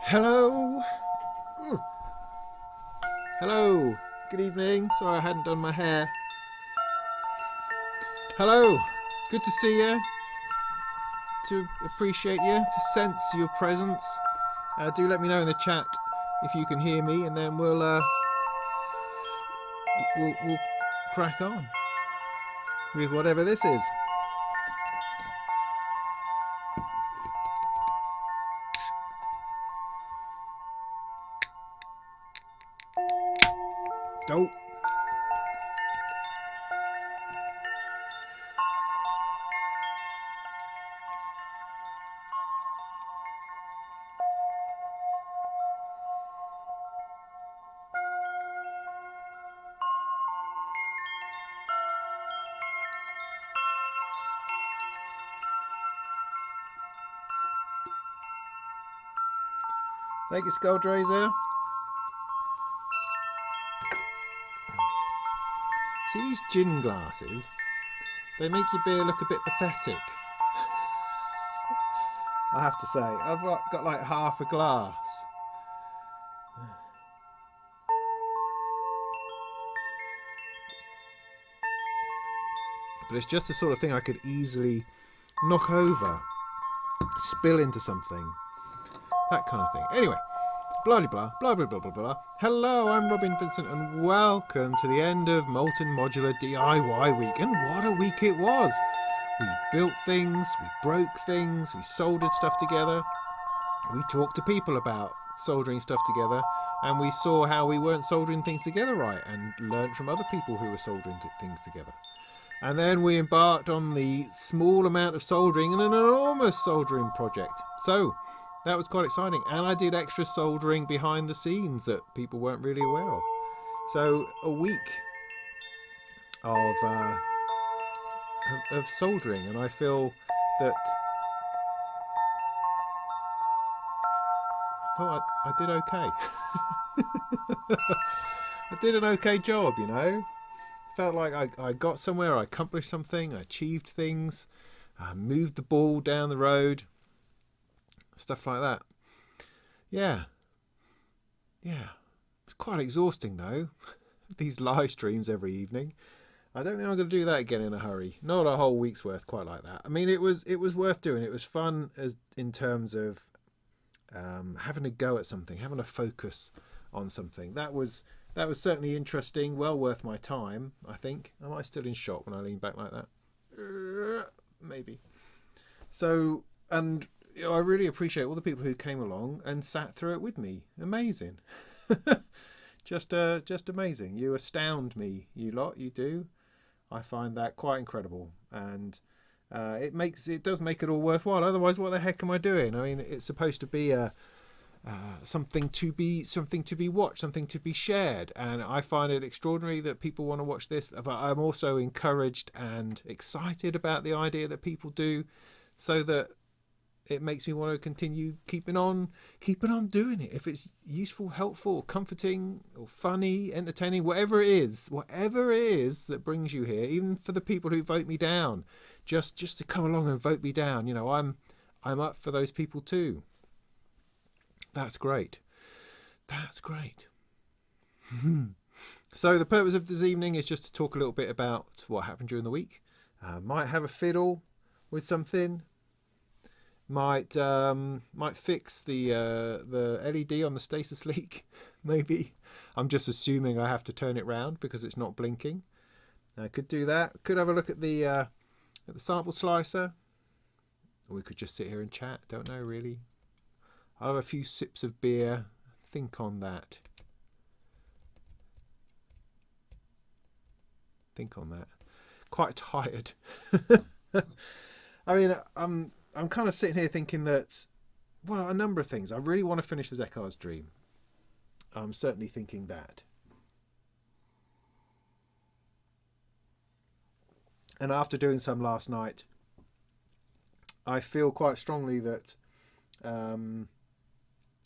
Hello. Hello. Good evening. Sorry I hadn't done my hair. Hello. Good to see you. To appreciate you. To sense your presence. Do let me know in the chat if you can hear me, and then we'll crack on with whatever this is. Dope. Thank you, Skulldrazer. See these gin glasses? They make your beer look a bit pathetic. I have to say. I've got like half a glass. But it's just the sort of thing I could easily knock over, spill into something. That kind of thing. Anyway, blah blah blah blah blah blah blah. Hello, I'm Robin Vincent, and welcome to the end of Molten Modular DIY week. And what a week it was! We built things, we broke things, we soldered stuff together. We talked to people about soldering stuff together, and we saw how we weren't soldering things together right, and learned from other people who were soldering things together. And then we embarked on the small amount of soldering in an enormous soldering project. So that was quite exciting, and I did extra soldering behind the scenes that people weren't really aware of. So a week of soldering, and I feel that I thought I did okay. I did an okay job, you know. Felt like I got somewhere, I accomplished something, I achieved things, I moved the ball down the road. Stuff like that. Yeah. It's quite exhausting though. These live streams every evening. I don't think I'm going to do that again in a hurry. Not a whole week's worth quite like that. I mean, it was worth doing. It was fun as in terms of having a go at something, having a focus on something. That was certainly interesting. Well worth my time, I think. Am I still in shot when I lean back like that? Maybe. So, and you know, I really appreciate all the people who came along and sat through it with me. Amazing. just amazing. You astound me, you lot. You do. I find that quite incredible, and it does make it all worthwhile. Otherwise, what the heck am I doing? I mean, it's supposed to be something to be watched, something to be shared, and I find it extraordinary that people want to watch this. But I'm also encouraged and excited about the idea that people do, so that it makes me want to continue keeping on doing it. If it's useful, helpful, comforting, or funny, entertaining, whatever it is that brings you here, even for the people who vote me down, just to come along and vote me down, you know, I'm up for those people too. That's great. So the purpose of this evening is just to talk a little bit about what happened during the week. Might have a fiddle with something. Might fix the LED on the stasis leak, maybe. I'm just assuming I have to turn it round because it's not blinking. I could do that. Could have a look at the sample slicer. Or we could just sit here and chat. Don't know really. I'll have a few sips of beer. Think on that. Quite tired. I mean, I'm kind of sitting here thinking that, well, a number of things. I really want to finish the Deckard's Dream. I'm certainly thinking that. And after doing some last night, I feel quite strongly that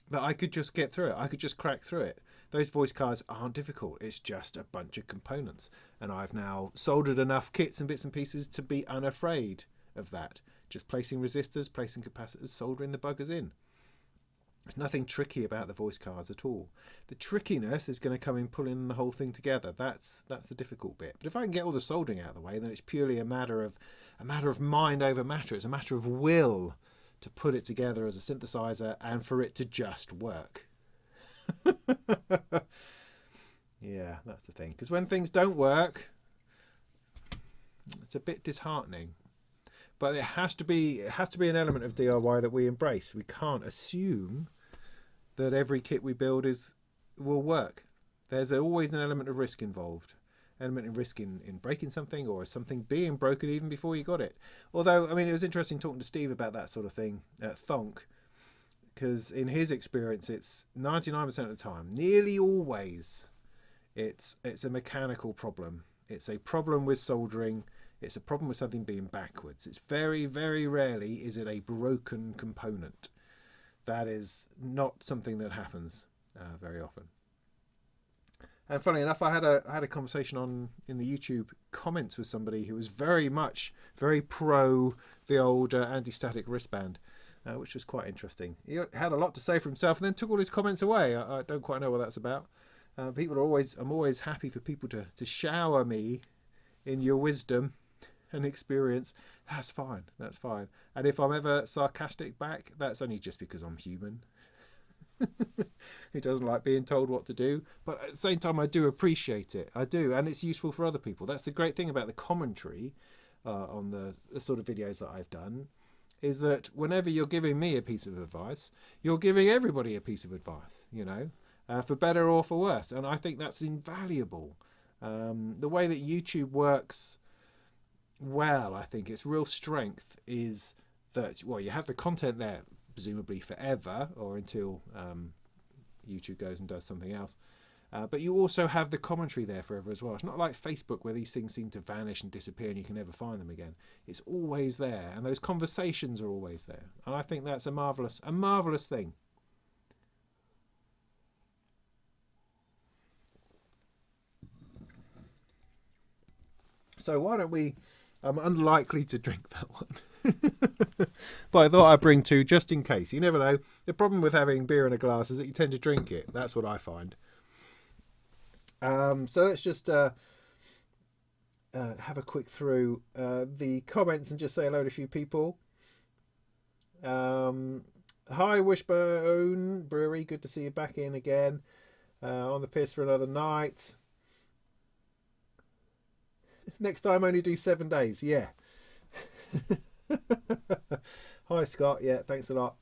that I could just get through it. I could just crack through it. Those voice cards aren't difficult. It's just a bunch of components. And I've now soldered enough kits and bits and pieces to be unafraid of that. Just placing resistors, placing capacitors, soldering the buggers in. There's nothing tricky about the voice cards at all. The trickiness is going to come in pulling the whole thing together. That's the difficult bit. But if I can get all the soldering out of the way, then it's purely a matter of mind over matter. It's a matter of will to put it together as a synthesizer and for it to just work. Yeah, that's the thing. Because when things don't work, it's a bit disheartening. But it has to be an element of DIY that we embrace. We can't assume that every kit we build will work. There's always an element of risk involved. Element of risk in breaking something, or something being broken even before you got it. Although, I mean, it was interesting talking to Steve about that sort of thing at Thonk, because in his experience, it's 99% of the time, nearly always, it's a mechanical problem. It's a problem with soldering. It's a problem with something being backwards. It's very, very rarely is it a broken component. That is not something that happens very often. And funny enough, I had a conversation in the YouTube comments with somebody who was very pro the old anti-static wristband, which was quite interesting. He had a lot to say for himself, and then took all his comments away. I don't quite know what that's about. I'm always happy for people to shower me in your wisdom and experience. That's fine. And if I'm ever sarcastic back, that's only just because I'm human. He doesn't like being told what to do, but at the same time I do appreciate it. I do, and it's useful for other people. That's the great thing about the commentary on the sort of videos that I've done, is that whenever you're giving me a piece of advice, you're giving everybody a piece of advice, for better or for worse. And I think that's invaluable. The way that YouTube works well, I think its real strength is that, well, you have the content there presumably forever, or until YouTube goes and does something else, but you also have the commentary there forever as well. It's not like Facebook where these things seem to vanish and disappear and you can never find them again. It's always there, and those conversations are always there, and I think that's a marvelous thing. So why don't we, I'm unlikely to drink that one, but I thought I'd bring two just in case. You never know. The problem with having beer in a glass is that you tend to drink it. That's what I find. So let's just have a quick through the comments and just say hello to a few people. Hi Wishbone Brewery, good to see you back in again, on the piss for another night. Next time only do 7 days. Yeah. Hi Scott, yeah, thanks a lot.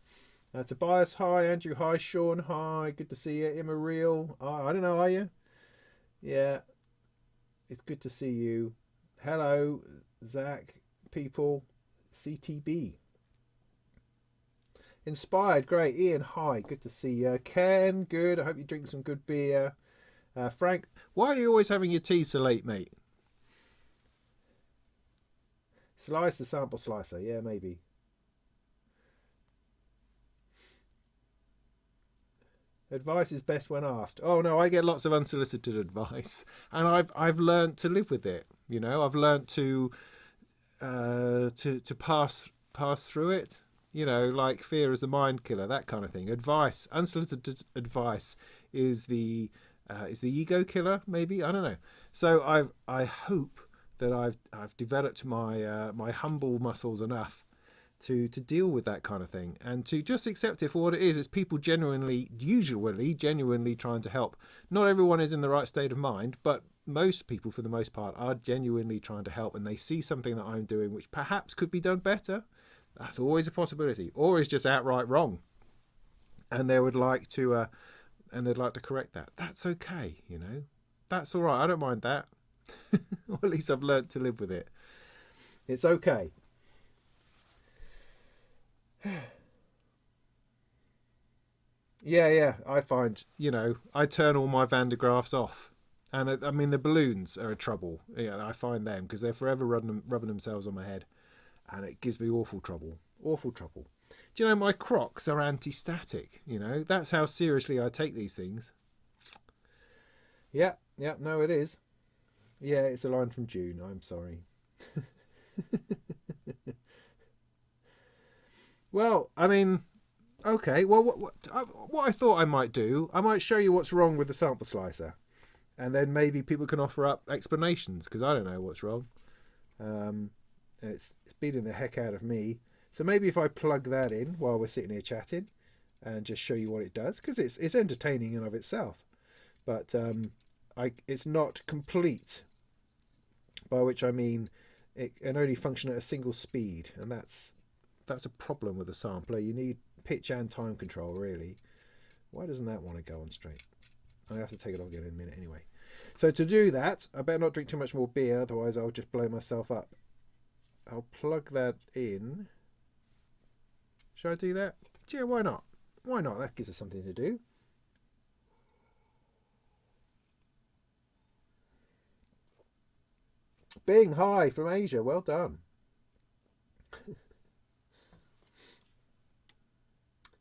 Tobias, hi. Andrew, hi. Sean, hi, good to see you. Immareal, I don't know, are you? Yeah, it's good to see you. Hello Zach, people. CTB Inspired, great. Ian, hi, good to see you. Ken, good, I hope you drink some good beer. Frank, why are you always having your tea so late, mate? Slice the sample slicer, yeah, maybe. Advice is best when asked. Oh no, I get lots of unsolicited advice, and I've learned to live with it. I've learned to pass through it. Like fear is the mind killer, that kind of thing. Advice, unsolicited advice, is the ego killer. Maybe, I don't know. So I hope that I've developed my humble muscles enough to deal with that kind of thing, and to just accept it for what it is. It's people usually genuinely trying to help. Not everyone is in the right state of mind, but most people, for the most part, are genuinely trying to help, and they see something that I'm doing which perhaps could be done better. That's always a possibility, or is just outright wrong, and they would like to they'd like to correct that. That's okay, that's all right. I don't mind that. Or at least I've learnt to live with it. It's okay. Yeah, I find, I turn all my Van de Graafs off, and I mean the balloons are a trouble. I find them because they're forever rubbing themselves on my head, and it gives me awful trouble. Do you know my Crocs are anti-static? That's how seriously I take these things. Yeah, no, it is. Yeah, it's a line from June. I'm sorry. Well, I mean, Okay, well, what I thought I might do, I might show you what's wrong with the sample slicer, and then maybe people can offer up explanations, because I don't know what's wrong. It's beating the heck out of me. So maybe if I plug that in while we're sitting here chatting, and just show you what it does, because it's entertaining in and of itself, but it's not complete. By which I mean it can only function at a single speed, and that's a problem with a sampler. You need pitch and time control, really. Why doesn't that want to go on straight? I have to take it off again in a minute anyway. So to do that, I better not drink too much more beer, otherwise I'll just blow myself up. I'll plug that in. Should I do that? Yeah, why not? Why not? That gives us something to do. Bing, hi from Asia. Well done.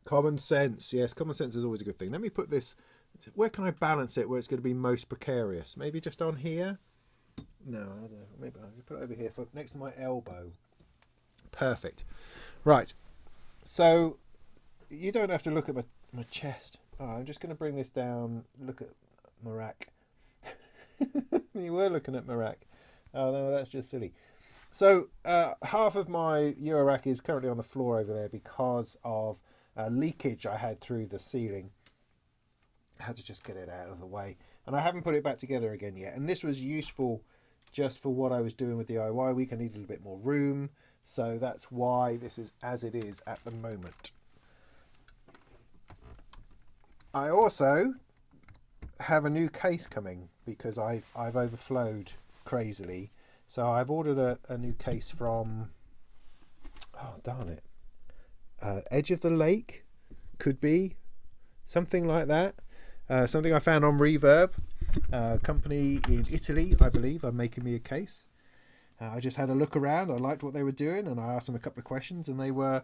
Common sense. Yes, common sense is always a good thing. Let me put this... Where can I balance it where it's going to be most precarious? Maybe just on here? No, I don't know. Maybe I'll put it over here next to my elbow. Perfect. Right. So you don't have to look at my chest. Oh, I'm just going to bring this down. Look at my rack. You were looking at my rack. Oh, no, that's just silly. So half of my Eurorack is currently on the floor over there because of leakage I had through the ceiling. I had to just get it out of the way. And I haven't put it back together again yet. And this was useful just for what I was doing with DIY week. I need a little bit more room. So that's why this is as it is at the moment. I also have a new case coming because I've overflowed crazily. So I've ordered a new case from, oh darn it, Edge of the Lake, could be, something like that. Something I found on Reverb, a company in Italy, I believe, are making me a case. I just had a look around, I liked what they were doing, and I asked them a couple of questions, and they were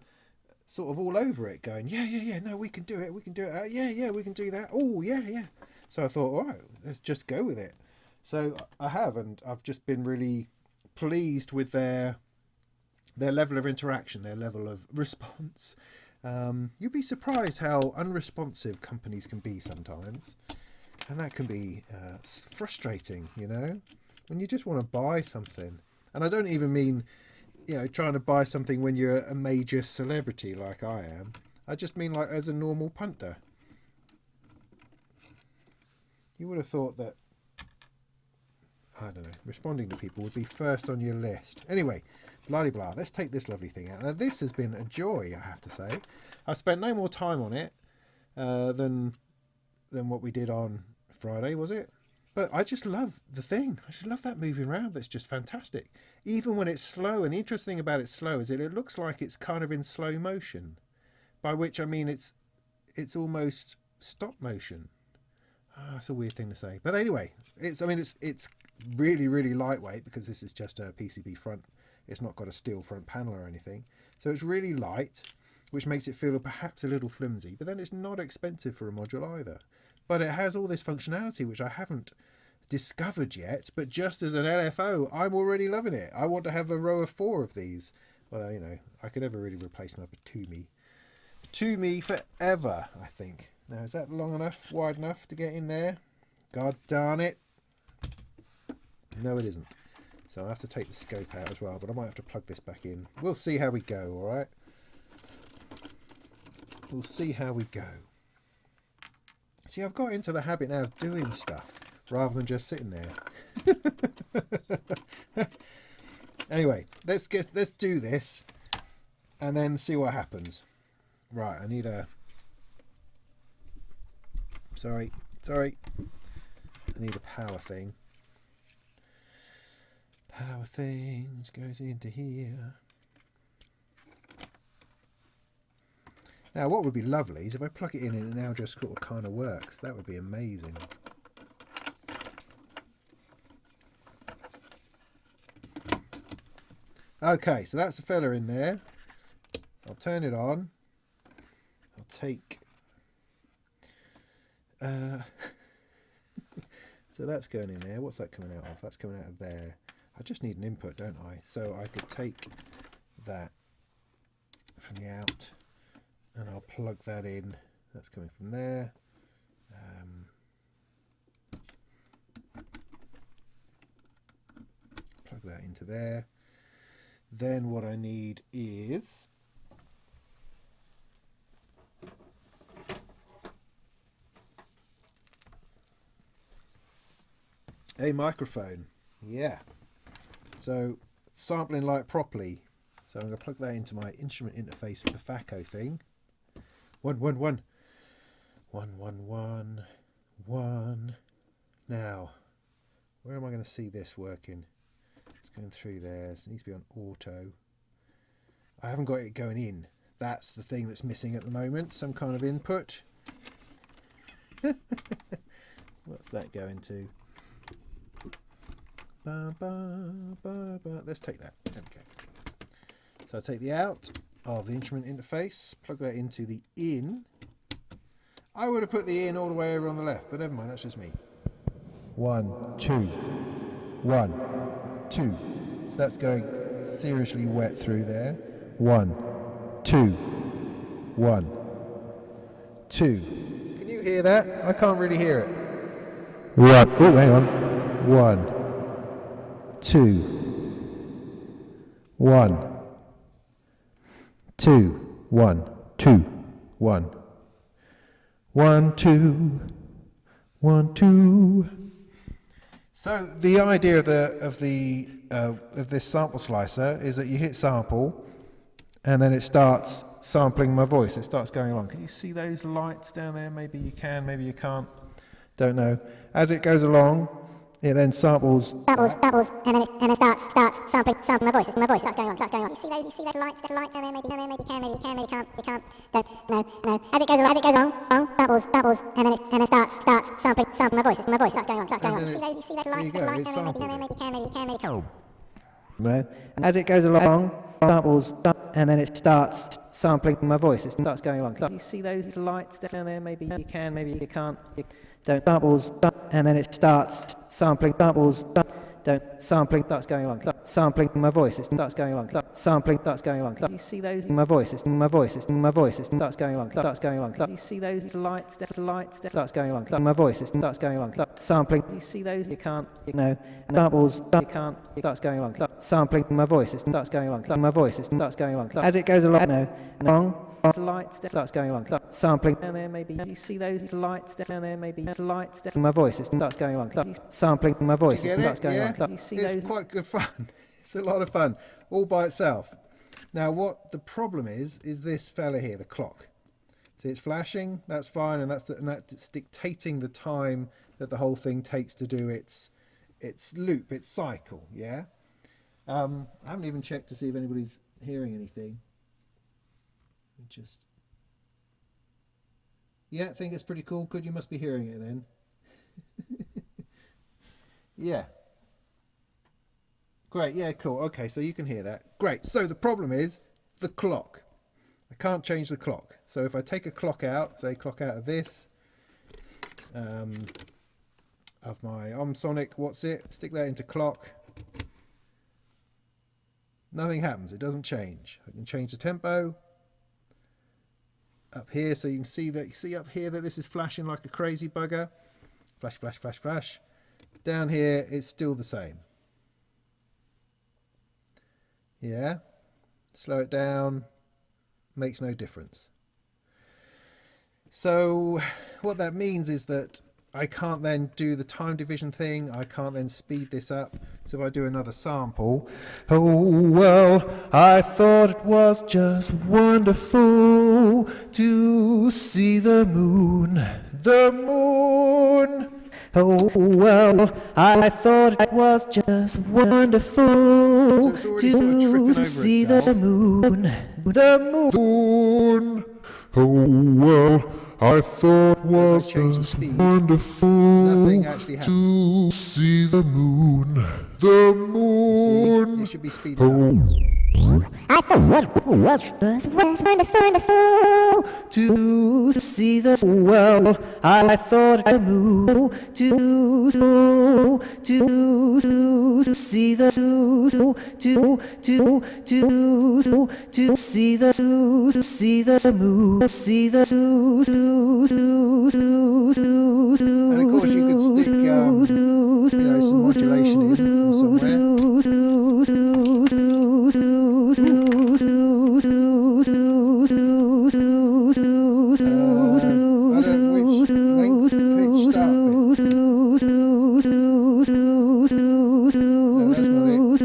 sort of all over it, going, yeah, no, we can do it, yeah, we can do that, oh, yeah. So I thought, all right, let's just go with it. So I have, and I've just been really pleased with their level of interaction, their level of response. You'd be surprised how unresponsive companies can be sometimes, and that can be frustrating, you know, when you just want to buy something. And I don't even mean, you know, trying to buy something when you're a major celebrity like I am. I just mean like as a normal punter. You would have thought that, I don't know, responding to people would be first on your list. Anyway, blah blah. Let's take this lovely thing out. Now, this has been a joy, I have to say. I spent no more time on it than what we did on Friday, was it? But I just love the thing. I just love that moving around. That's just fantastic. Even when it's slow. And the interesting thing about it slow is that it looks like it's kind of in slow motion. By which I mean it's almost stop motion. Oh, that's a weird thing to say. But anyway, it's really, really lightweight because this is just a PCB front. It's not got a steel front panel or anything. So it's really light, which makes it feel perhaps a little flimsy. But then it's not expensive for a module either. But it has all this functionality, which I haven't discovered yet. But just as an LFO, I'm already loving it. I want to have a row of 4 of these. Well, you know, I could never really replace my Batumi. Batumi forever, I think. Now, is that long enough, wide enough to get in there? God darn it. No, it isn't. So I have to take the scope out as well, but I might have to plug this back in. We'll see how we go, all right? We'll see how we go. See, I've got into the habit now of doing stuff rather than just sitting there. Anyway, let's do this and then see what happens. Right, I need a... Sorry. I need a power thing. Power things goes into here. Now, what would be lovely is if I plug it in and it now just sort of kind of works. That would be amazing. Okay, so that's the filler in there. I'll turn it on. I'll take... so that's going in there. What's that coming out of? That's coming out of there. I just need an input, don't I? So I could take that from the out and I'll plug that in. That's coming from there. Plug that into there. Then what I need is a microphone. Yeah. So sampling light properly. So I'm going to plug that into my instrument interface Pafaco thing. 1 1 1 1 1 1 1. Now, where am I going to see this working? It's going through there. So it needs to be on auto. I haven't got it going in. That's the thing that's missing at the moment. Some kind of input. What's that going to? Let's take that. There we go. So I take the out of the instrument interface, plug that into the in. I would have put the in all the way over on the left, but never mind, that's just me. 1 2 1 2. So that's going seriously wet through there. 1 2 1 2. Can you hear that? I can't really hear it. 1. Oh, hang on. 1 2 1 2 1 2 1 1 2 1 2. So the idea of this sample slicer is that you hit sample and then it starts sampling my voice. It starts going along. Can you see those lights down there? Maybe you can, maybe you can't. Don't know. As it goes along, it then samples, and then it starts sampling my voice. It's my voice starts going on. You see those lights down there? Maybe you can, maybe you can't. Don't know. As it goes along, samples, and then it starts sampling my voice. It's my voice starts going on. You see those lights down there? Maybe you can, maybe you can't. No. As it goes along, samples, and then it starts sampling my voice. It starts going along. You see those lights down there? Maybe you can, maybe you can't. Don't samples, and then it starts sampling samples. Don't sampling starts going along. Sampling my voice. It starts going along. Sampling starts going along. You see those? My voice. It's my voice. It's my voice. It starts going along. You see those lights? Starts going along. My voice. It starts going along. Sampling. You see those? You can't. No. Samples. You can't. It starts going along. Sampling my voice. It starts going along. My voice. It starts going along. As it goes along. No. Along. Lights starts going along. Sampling down there, maybe you see those lights down there, maybe lights down. My voice. It starts going along. Sampling my voice. It starts going along. You see it's those? Quite good fun. It's a lot of fun, all by itself. Now, what the problem is this fella here, the clock. See, it's flashing. That's fine, and that's dictating the time that the whole thing takes to do its loop, its cycle. Yeah. I haven't even checked to see if anybody's hearing anything. Yeah, I think it's pretty cool. Good, you must be hearing it then. Yeah. Great, yeah, cool. Okay, so you can hear that. Great. So the problem is the clock. I can't change the clock. So if I take a clock out, say clock out of this, of my Omsonic, what's it? Stick that into clock. Nothing happens. It doesn't change. I can change the tempo. Up here, so you can see that. You see up here that this is flashing like a crazy bugger. Flash, flash, flash, flash. Down here, it's still the same. Yeah. Slow it down. Makes no difference. So what that means is that I can't then do the time division thing. I can't then speed this up. So if I do another sample, oh well, I thought it was just wonderful to see the moon, the moon. Oh well, I thought it was just wonderful to see the moon, the moon. Oh well, I thought was just wonderful to see the moon, the moon. See, it should be speeded up. I thought it was wonderful to see the world. I thought I moved to see the move, see the And of course you could stick you know, some modulation in somewhere. I don't know which length pitch start bit. No, that's not it. No, that's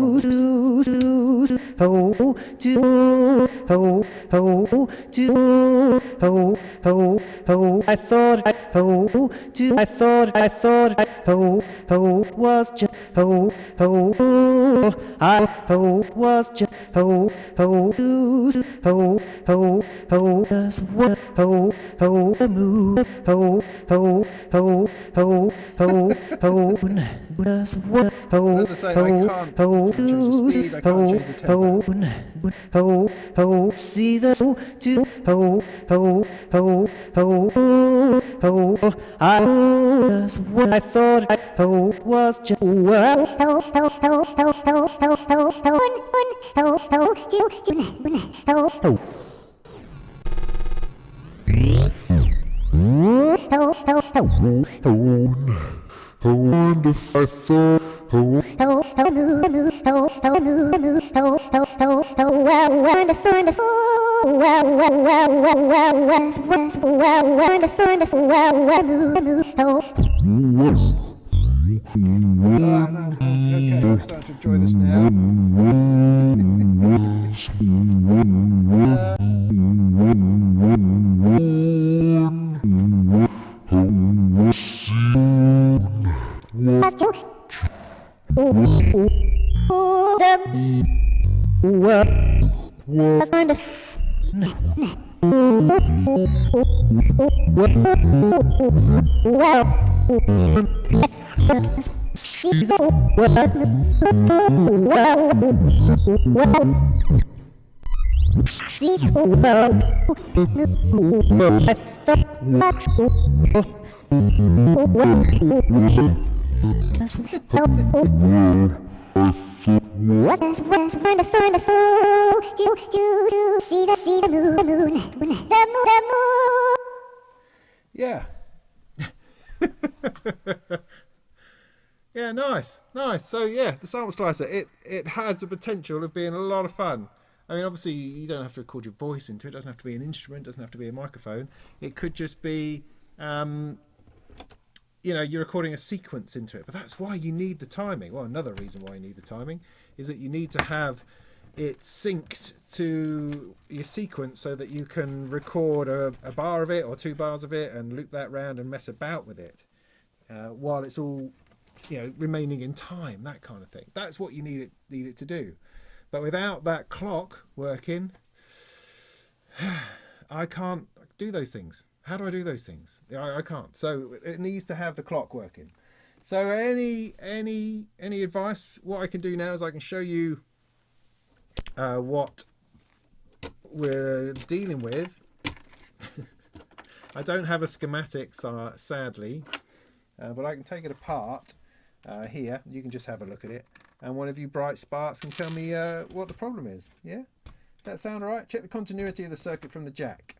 speed, that's wrong. I thought was just I was just As I say, I can't change the speed, I can't change the tempo. See the I thought was just Okay, I'm starting to enjoy this now. Yeah. Yeah, nice. So yeah, the sample slicer, it has the potential of being a lot of fun. I mean, obviously you don't have to record your voice into it. It doesn't have to be an instrument, doesn't have to be a microphone. It could just be you know, you're recording a sequence into it, but that's why you need the timing. Well, another reason why you need the timing is that you need to have it synced to your sequence so that you can record a bar of it or 2 bars of it and loop that round and mess about with it while it's all, you know, remaining in time, that kind of thing. That's what you need it to do. But without that clock working, I can't do those things. How do I do those things? I can't. So it needs to have the clock working. So any advice? What I can do now is I can show you what we're dealing with. I don't have a schematic, sadly, but I can take it apart here. You can just have a look at it, and one of you bright sparks can tell me what the problem is. Yeah, that sound all right? Check the continuity of the circuit from the jack.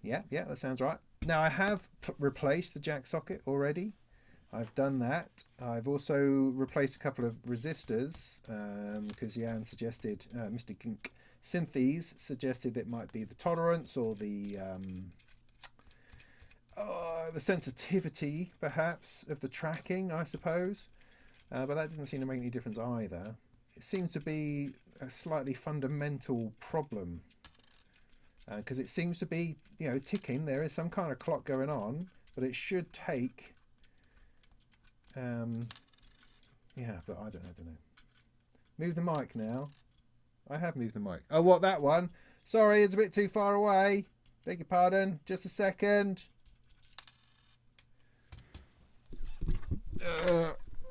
Yeah, that sounds right. Now I have replaced the jack socket already. I've done that. I've also replaced a couple of resistors because Jan suggested, Mr. Gink Synths suggested it might be the tolerance or the sensitivity perhaps of the tracking, I suppose. But that didn't seem to make any difference either. It seems to be a slightly fundamental problem. Because it seems to be, you know, ticking. There is some kind of clock going on, but it should take. Yeah, but I don't know. Move the mic now. I have moved the mic. Oh, what, that one? Sorry, it's a bit too far away. Beg your pardon. Just a second.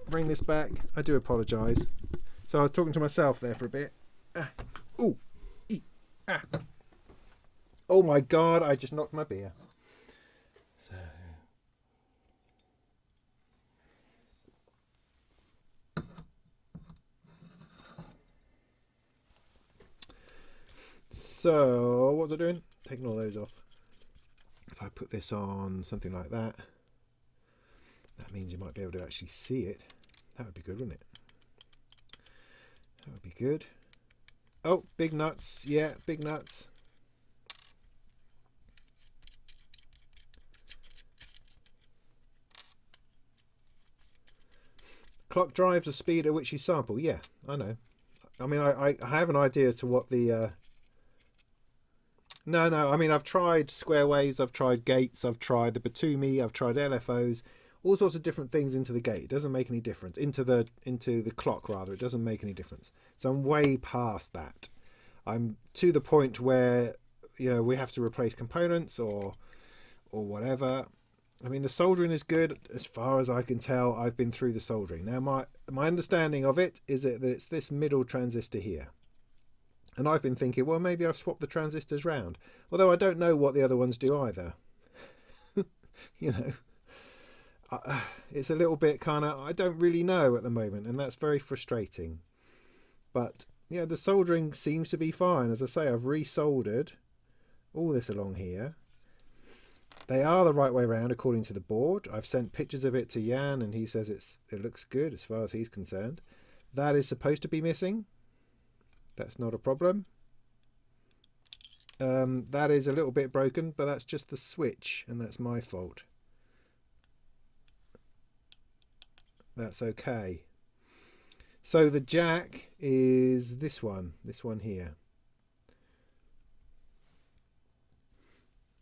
bring this back. I do apologise. So I was talking to myself there for a bit. Ooh. Ah. Oh my God, I just knocked my beer. So what was I doing? Taking all those off. If I put this on something like that, that means you might be able to actually see it. That would be good, wouldn't it? That would be good. Oh, big nuts. Yeah, big nuts. Clock drives the speed at which you sample. Yeah, I know. I mean, I have an idea as to what the... No, I mean, I've tried square waves, I've tried gates, I've tried the Batumi, I've tried LFOs, all sorts of different things into the gate. It doesn't make any difference. Into the clock, rather. It doesn't make any difference. So I'm way past that. I'm to the point where, you know, we have to replace components or whatever. I mean, the soldering is good as far as I can tell. I've been through the soldering. Now, my understanding of it is that it's this middle transistor here. And I've been thinking, well, maybe I'll swap the transistors round. Although I don't know what the other ones do either. You know, it's a little bit kind of, I don't really know at the moment. And that's very frustrating. But, yeah, the soldering seems to be fine. As I say, I've resoldered all this along here. They are the right way around according to the board. I've sent pictures of it to Jan and he says it looks good as far as he's concerned. That is supposed to be missing. That's not a problem. That is a little bit broken, but that's just the switch, and that's my fault. That's okay. So the jack is this one here.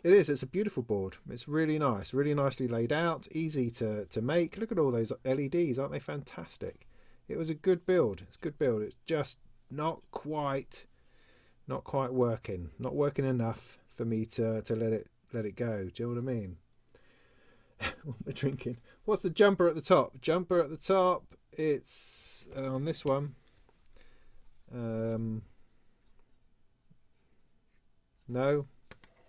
It is, it's a beautiful board. It's really nice, really nicely laid out, easy to make. Look at all those LEDs, aren't they fantastic? It was a good build. It's a good build. It's just not quite working. Not working enough for me to let it go. Do you know what I mean? What am I drinking? What's the jumper at the top? Jumper at the top. It's on this one. No,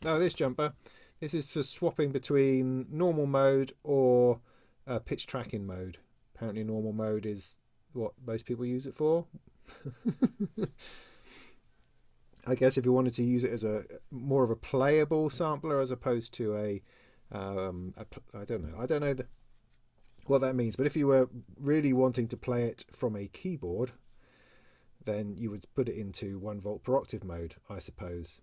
this jumper. This is for swapping between normal mode or pitch tracking mode. Apparently normal mode is what most people use it for. I guess if you wanted to use it as a more of a playable sampler as opposed to I don't know what that means, but if you were really wanting to play it from a keyboard, then you would put it into 1 volt per octave mode, I suppose.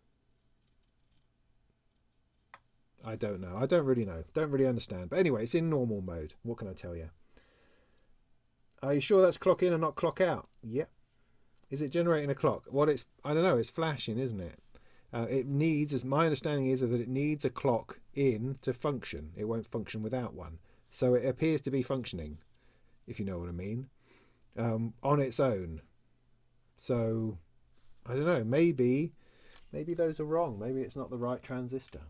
I don't know. I don't really know. Don't really understand. But anyway, it's in normal mode. What can I tell you? Are you sure that's clock in and not clock out? Yep. Is it generating a clock? Well, I don't know, it's flashing, isn't it? It needs, as my understanding is, that it needs a clock in to function. It won't function without one. So it appears to be functioning, if you know what I mean, on its own. So, I don't know, maybe those are wrong. Maybe it's not the right transistor.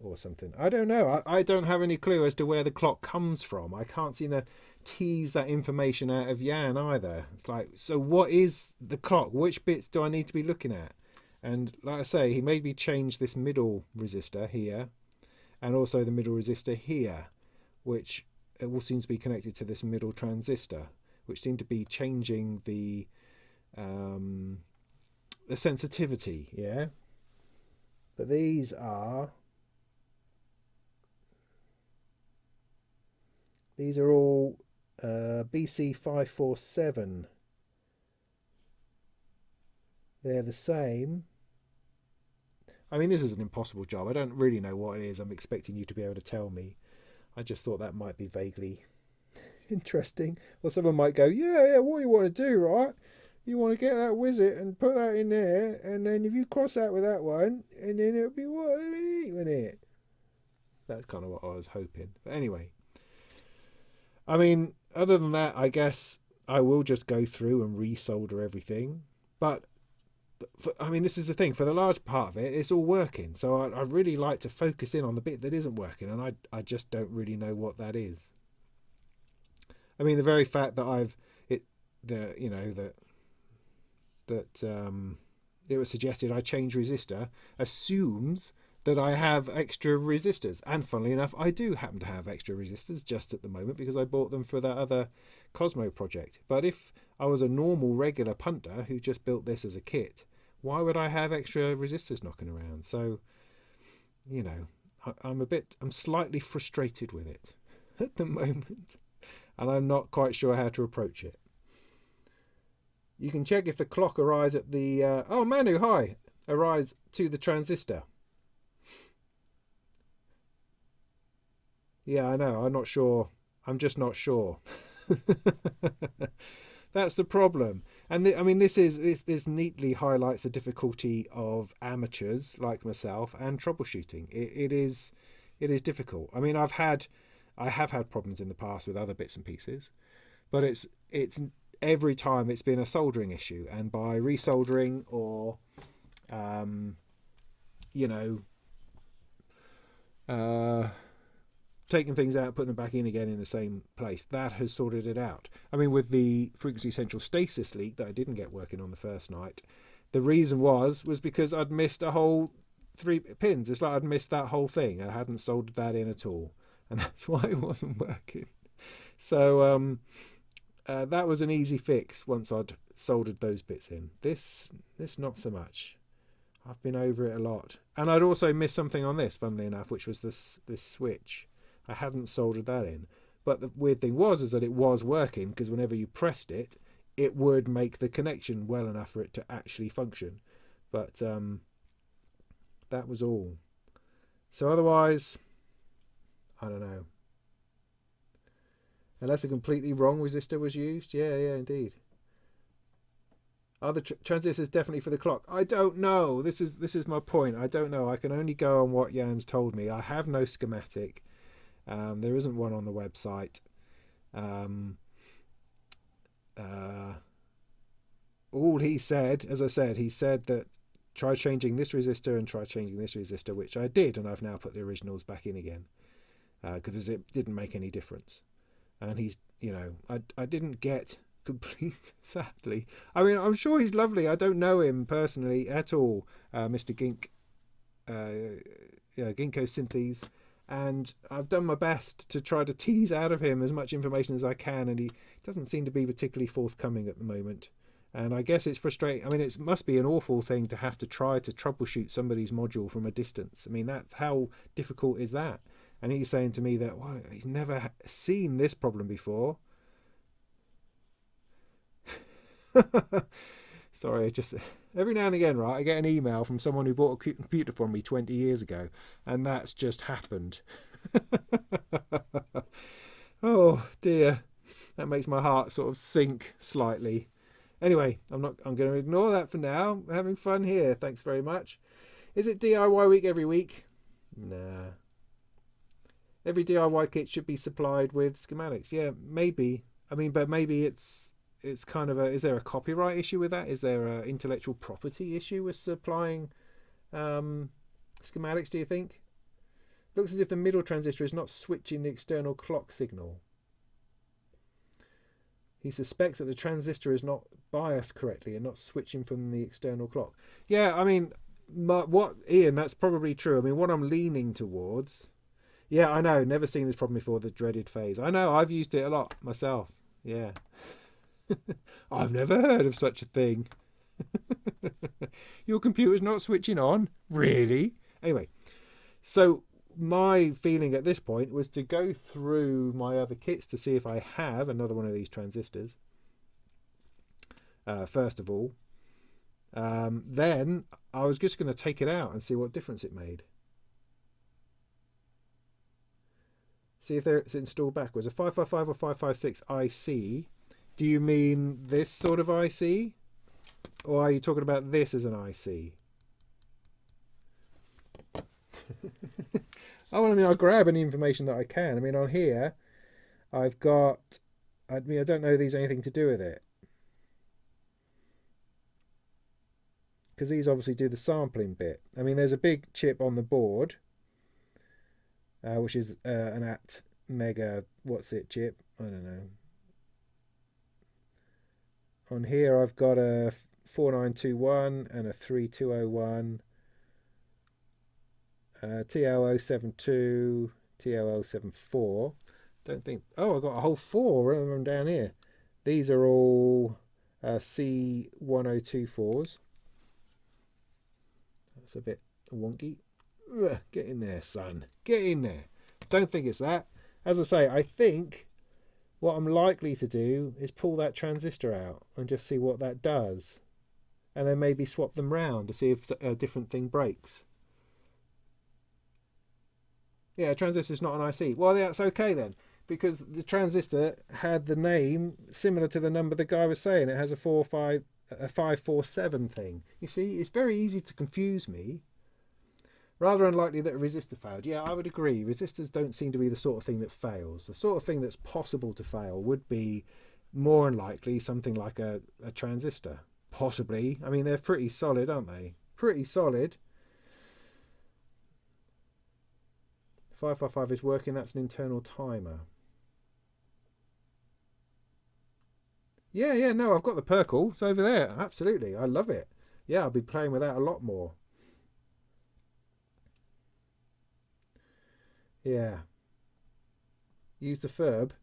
Or something. I don't know. I don't have any clue as to where the clock comes from. I can't seem to tease that information out of Jan either. It's like, so what is the clock? Which bits do I need to be looking at? And like I say, he made me change this middle resistor here and also the middle resistor here, which all seems to be connected to this middle transistor, which seemed to be changing the sensitivity, yeah? But these are all BC547. They're the same. I mean, this is an impossible job. I don't really know what it is. I'm expecting you to be able to tell me. I just thought that might be vaguely interesting. Or someone might go, yeah, what you want to do, right? You want to get that wizard and put that in there, and then if you cross that with that one, and then it'll be what with it. That's kind of what I was hoping. But anyway. I mean, other than that, I guess I will just go through and resolder everything. But, I mean, this is the thing. For the large part of it, it's all working. So I really like to focus in on the bit that isn't working. And I just don't really know what that is. I mean, the very fact that it was suggested I change resistor assumes that I have extra resistors. And funnily enough, I do happen to have extra resistors just at the moment because I bought them for that other Cosmo project. But if I was a normal regular punter who just built this as a kit, why would I have extra resistors knocking around? So, I'm slightly frustrated with it at the moment, and I'm not quite sure how to approach it. You can check if the clock arrives at the oh Manu, hi, arrives to the transistor. Yeah, I know, I'm not sure. I'm just not sure. That's the problem. And this neatly highlights the difficulty of amateurs like myself and troubleshooting. It is difficult. I mean, I have had problems in the past with other bits and pieces, but it's every time it's been a soldering issue, and by resoldering or taking things out, putting them back in again in the same place, that has sorted it out. I mean, with the frequency central stasis leak that I didn't get working on the first night, the reason was because I'd missed a whole 3 pins. It's like I'd missed that whole thing. I hadn't soldered that in at all, and that's why it wasn't working. So that was an easy fix once I'd soldered those bits in. This not so much. I've been over it a lot, and I'd also missed something on this, funnily enough, which was this switch. I hadn't soldered that in, but the weird thing was that it was working, because whenever you pressed it, it would make the connection well enough for it to actually function. But that was all. So otherwise, I don't know. Unless a completely wrong resistor was used. Yeah, indeed. Are the transistors definitely for the clock? I don't know. This is my point. I don't know. I can only go on what Jan's told me. I have no schematic. There isn't one on the website. All he said, as I said, he said that try changing this resistor and try changing this resistor, which I did, and I've now put the originals back in again because it didn't make any difference. And he's, I didn't get complete, sadly. I mean, I'm sure he's lovely. I don't know him personally at all, Mr. Gink, Ginkgo Synths. And I've done my best to try to tease out of him as much information as I can, and he doesn't seem to be particularly forthcoming at the moment. And I guess it's frustrating. I mean, it must be an awful thing to have to try to troubleshoot somebody's module from a distance. I mean, that's how difficult is that? And he's saying to me that he's never seen this problem before. Sorry, just every now and again, right, I get an email from someone who bought a computer from me 20 years ago, and that's just happened. Oh dear, that makes my heart sort of sink slightly. Anyway, I'm going to ignore that for now. I'm having fun here. Thanks very much. Is it DIY week every week? Nah. Every DIY kit should be supplied with schematics. Yeah, maybe. I mean, but maybe it's kind of is there a copyright issue with that? Is there an intellectual property issue with supplying schematics, do you think? Looks as if the middle transistor is not switching the external clock signal. He suspects that the transistor is not biased correctly and not switching from the external clock. Yeah, I mean, Ian, that's probably true. I mean, what I'm leaning towards... Yeah, I know, never seen this problem before, the dreaded phase. I know, I've used it a lot myself. Yeah. I've never heard of such a thing. Your computer's not switching on? Really? Anyway, so my feeling at this point was to go through my other kits to see if I have another one of these transistors. First of all. Then I was just going to take it out and see what difference it made. See if it's installed backwards. A 555 or 556 IC. Do you mean this sort of IC? Or are you talking about this as an IC? I'll grab any information that I can. I mean, on here, I've got... I don't know if these have anything to do with it. Because these obviously do the sampling bit. I mean, there's a big chip on the board. Which is an AT Mega, what's it chip? I don't know. On here I've got a 4921 and a 3201, TL072, TL074. Don't think. Oh, I've got a whole four of them down here. These are all C1024s. That's a bit wonky. Ugh, get in there, son. Get in there. Don't think it's that. As I say, I think what I'm likely to do is pull that transistor out and just see what that does. And then maybe swap them round to see if a different thing breaks. Yeah, transistor's not an IC. Well, that's okay then, because the transistor had the name similar to the number the guy was saying. It has a 547 thing. You see, it's very easy to confuse me. Rather unlikely that a resistor failed. Yeah, I would agree. Resistors don't seem to be the sort of thing that fails. The sort of thing that's possible to fail would be more unlikely something like a transistor. Possibly. I mean, they're pretty solid, aren't they? Pretty solid. 555 is working. That's an internal timer. Yeah, no, I've got the Perkle. It's over there. Absolutely. I love it. Yeah, I'll be playing with that a lot more. Yeah. Use the verb.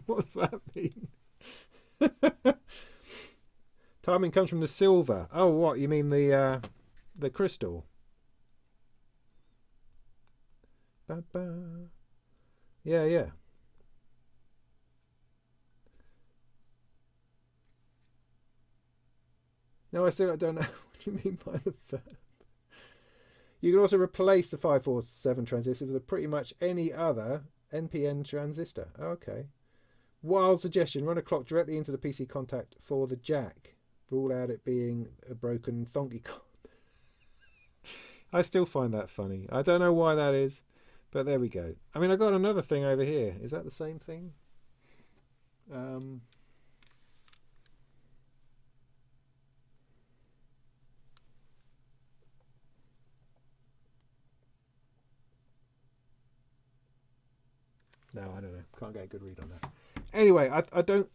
What's that mean? Timing comes from the silver. Oh, what? You mean the crystal? Ba-ba. Yeah. No, I still don't know what you mean by the verb. You can also replace the 547 transistor with pretty much any other NPN transistor. Okay. Wild suggestion, run a clock directly into the PC contact for the jack. Rule out it being a broken thonky card. I still find that funny. I don't know why that is, but there we go. I mean, I got another thing over here. Is that the same thing? No, I don't know. Can't get a good read on that. Anyway, I don't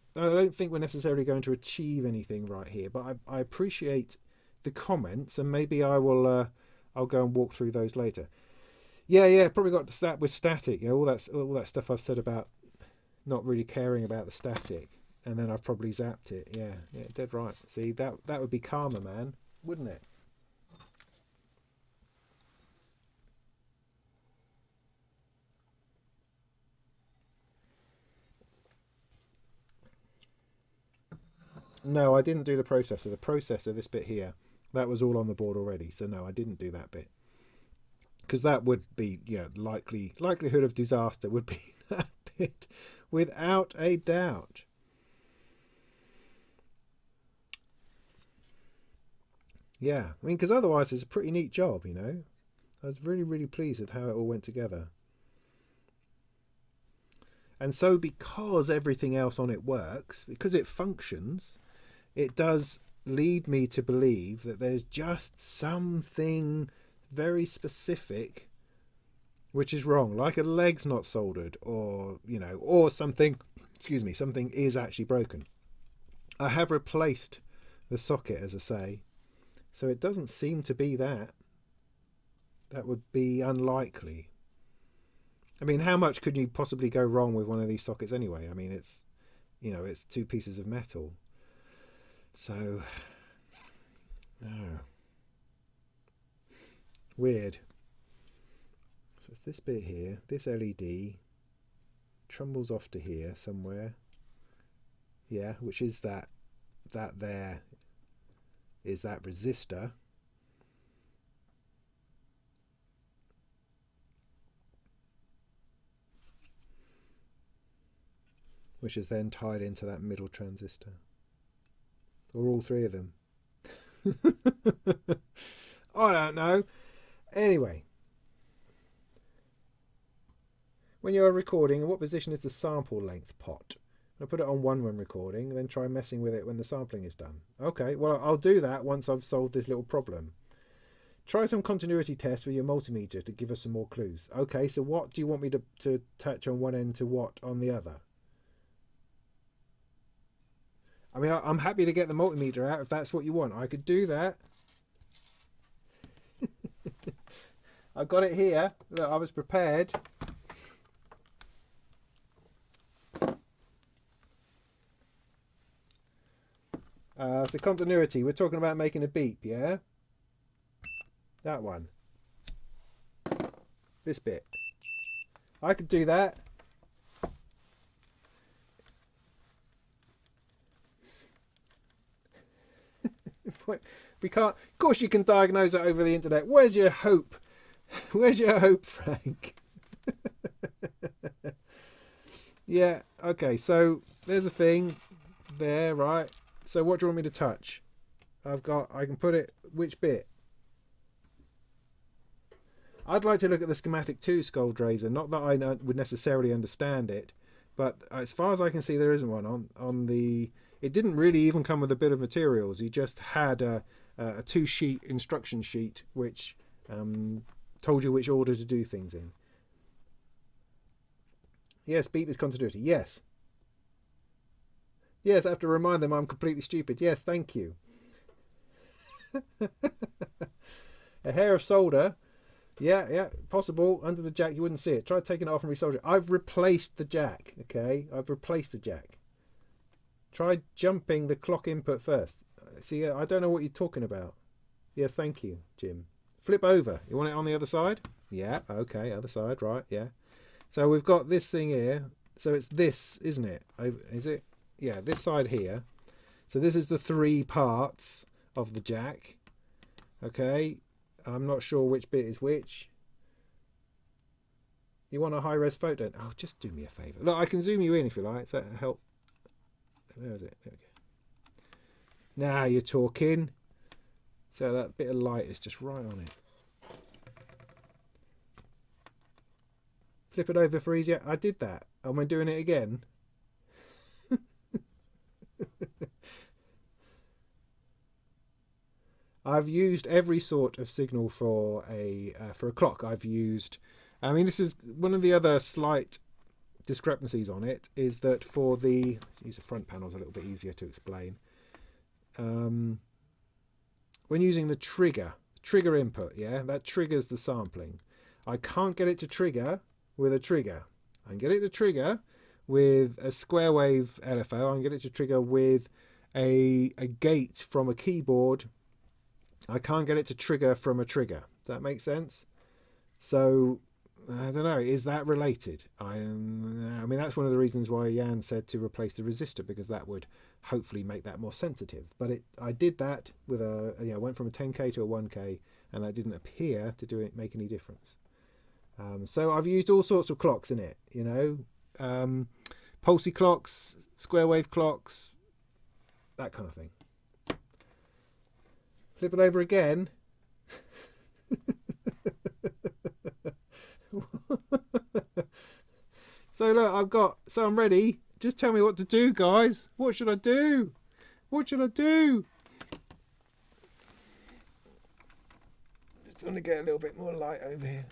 think we're necessarily going to achieve anything right here, but I appreciate the comments, and maybe I will. I'll go and walk through those later. Yeah. Probably got that with static. You know, all that stuff I've said about not really caring about the static, and then I've probably zapped it. Yeah, dead right. See, that would be karma, man, wouldn't it? No, I didn't do the processor. The processor, this bit here, that was all on the board already. So no, I didn't do that bit, because that would be, likelihood of disaster would be that bit, without a doubt. Yeah, I mean, because otherwise it's a pretty neat job, you know. I was really, really pleased with how it all went together. And so because everything else on it works, because it functions, it does lead me to believe that there's just something very specific which is wrong, like a leg's not soldered, or or something something is actually broken. I have replaced the socket, as I say, so it doesn't seem to be that. That would be unlikely. I mean, how much could you possibly go wrong with one of these sockets anyway? I mean, it's it's two pieces of metal. So, oh, weird. So it's this bit here. This LED trumbles off to here somewhere. Yeah, which is that there is that resistor. Which is then tied into that middle transistor. Or all three of them. I don't know. Anyway. When you're recording, in what position is the sample length pot? I put it on 1 when recording, then try messing with it when the sampling is done. Okay, well, I'll do that once I've solved this little problem. Try some continuity tests with your multimeter to give us some more clues. Okay, so what do you want me to attach on one end to what on the other? I mean, I'm happy to get the multimeter out if that's what you want. I could do that. I've got it here. Look, I was prepared. So continuity. We're talking about making a beep, yeah? That one. This bit. I could do that. We can't. Of course, you can diagnose it over the internet. Where's your hope? Where's your hope, Frank? Yeah. Okay. So there's a thing there, right? So what do you want me to touch? I can put it. Which bit? I'd like to look at the schematic too, Scoldrazor. Not that I would necessarily understand it, but as far as I can see, there isn't one on the. It didn't really even come with a bit of materials. He just had a 2-sheet instruction sheet which told you which order to do things in. Yes, beep is continuity. Yes. Yes, I have to remind them I'm completely stupid. Yes, thank you. A hair of solder. Yeah, possible. Under the jack, you wouldn't see it. Try taking it off and resoldering. I've replaced the jack, okay? I've replaced the jack. Try jumping the clock input first. See, I don't know what you're talking about. Yes, thank you, Jim. Flip over. You want it on the other side? Yeah, okay, other side, right, yeah. So we've got this thing here. So it's this, isn't it? Is it? Yeah, this side here. So this is the 3 parts of the jack. Okay, I'm not sure which bit is which. You want a high-res photo? Oh, just do me a favour. Look, I can zoom you in if you like. Does that help? Where is it? There we go. Now you're talking. So that bit of light is just right on it. Flip it over for easier. I did that. Am I doing it again? I've used every sort of signal for a clock. I've used. I mean, this is one of the other slight discrepancies on it is that for the use the front panel is a little bit easier to explain. When using the trigger input, yeah, that triggers the sampling. I can't get it to trigger with a trigger. I can get it to trigger with a square wave LFO. I can get it to trigger with a gate from a keyboard. I can't get it to trigger from a trigger. Does that make sense? So I don't know. Is that related? I mean, that's one of the reasons why Jan said to replace the resistor, because that would hopefully make that more sensitive. But I did that with went from a 10K to a 1K, and that didn't appear to make any difference. So I've used all sorts of clocks in it. You know, pulsy clocks, square wave clocks, that kind of thing. Flip it over again. So look, I'm ready. Just tell me what to do, guys. What should I do? What should I do? Just want to get a little bit more light over here.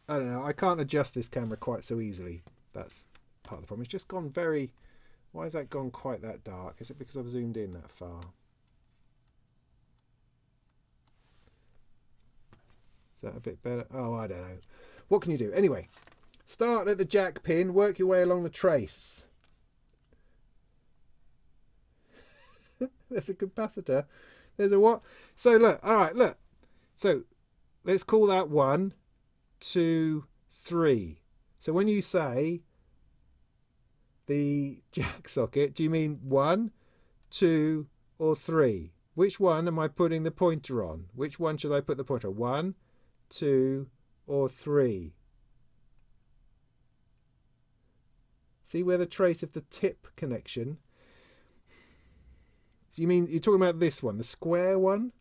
I don't know. I can't adjust this camera quite so easily. That's part of the problem. It's just gone very... Why has that gone quite that dark? Is it because I've zoomed in that far? Is that a bit better? Oh, I don't know. What can you do? Anyway, start at the jack pin. Work your way along the trace. There's a capacitor. There's a what? So look. All right, look. So let's call that 1, 2, 3. So when you say the jack socket, do you mean 1, 2, or 3? Which one am I putting the pointer on? Which one should I put the pointer on? 1, 2, or 3? See where the trace of the tip connection? So you mean you're talking about this one, the square one?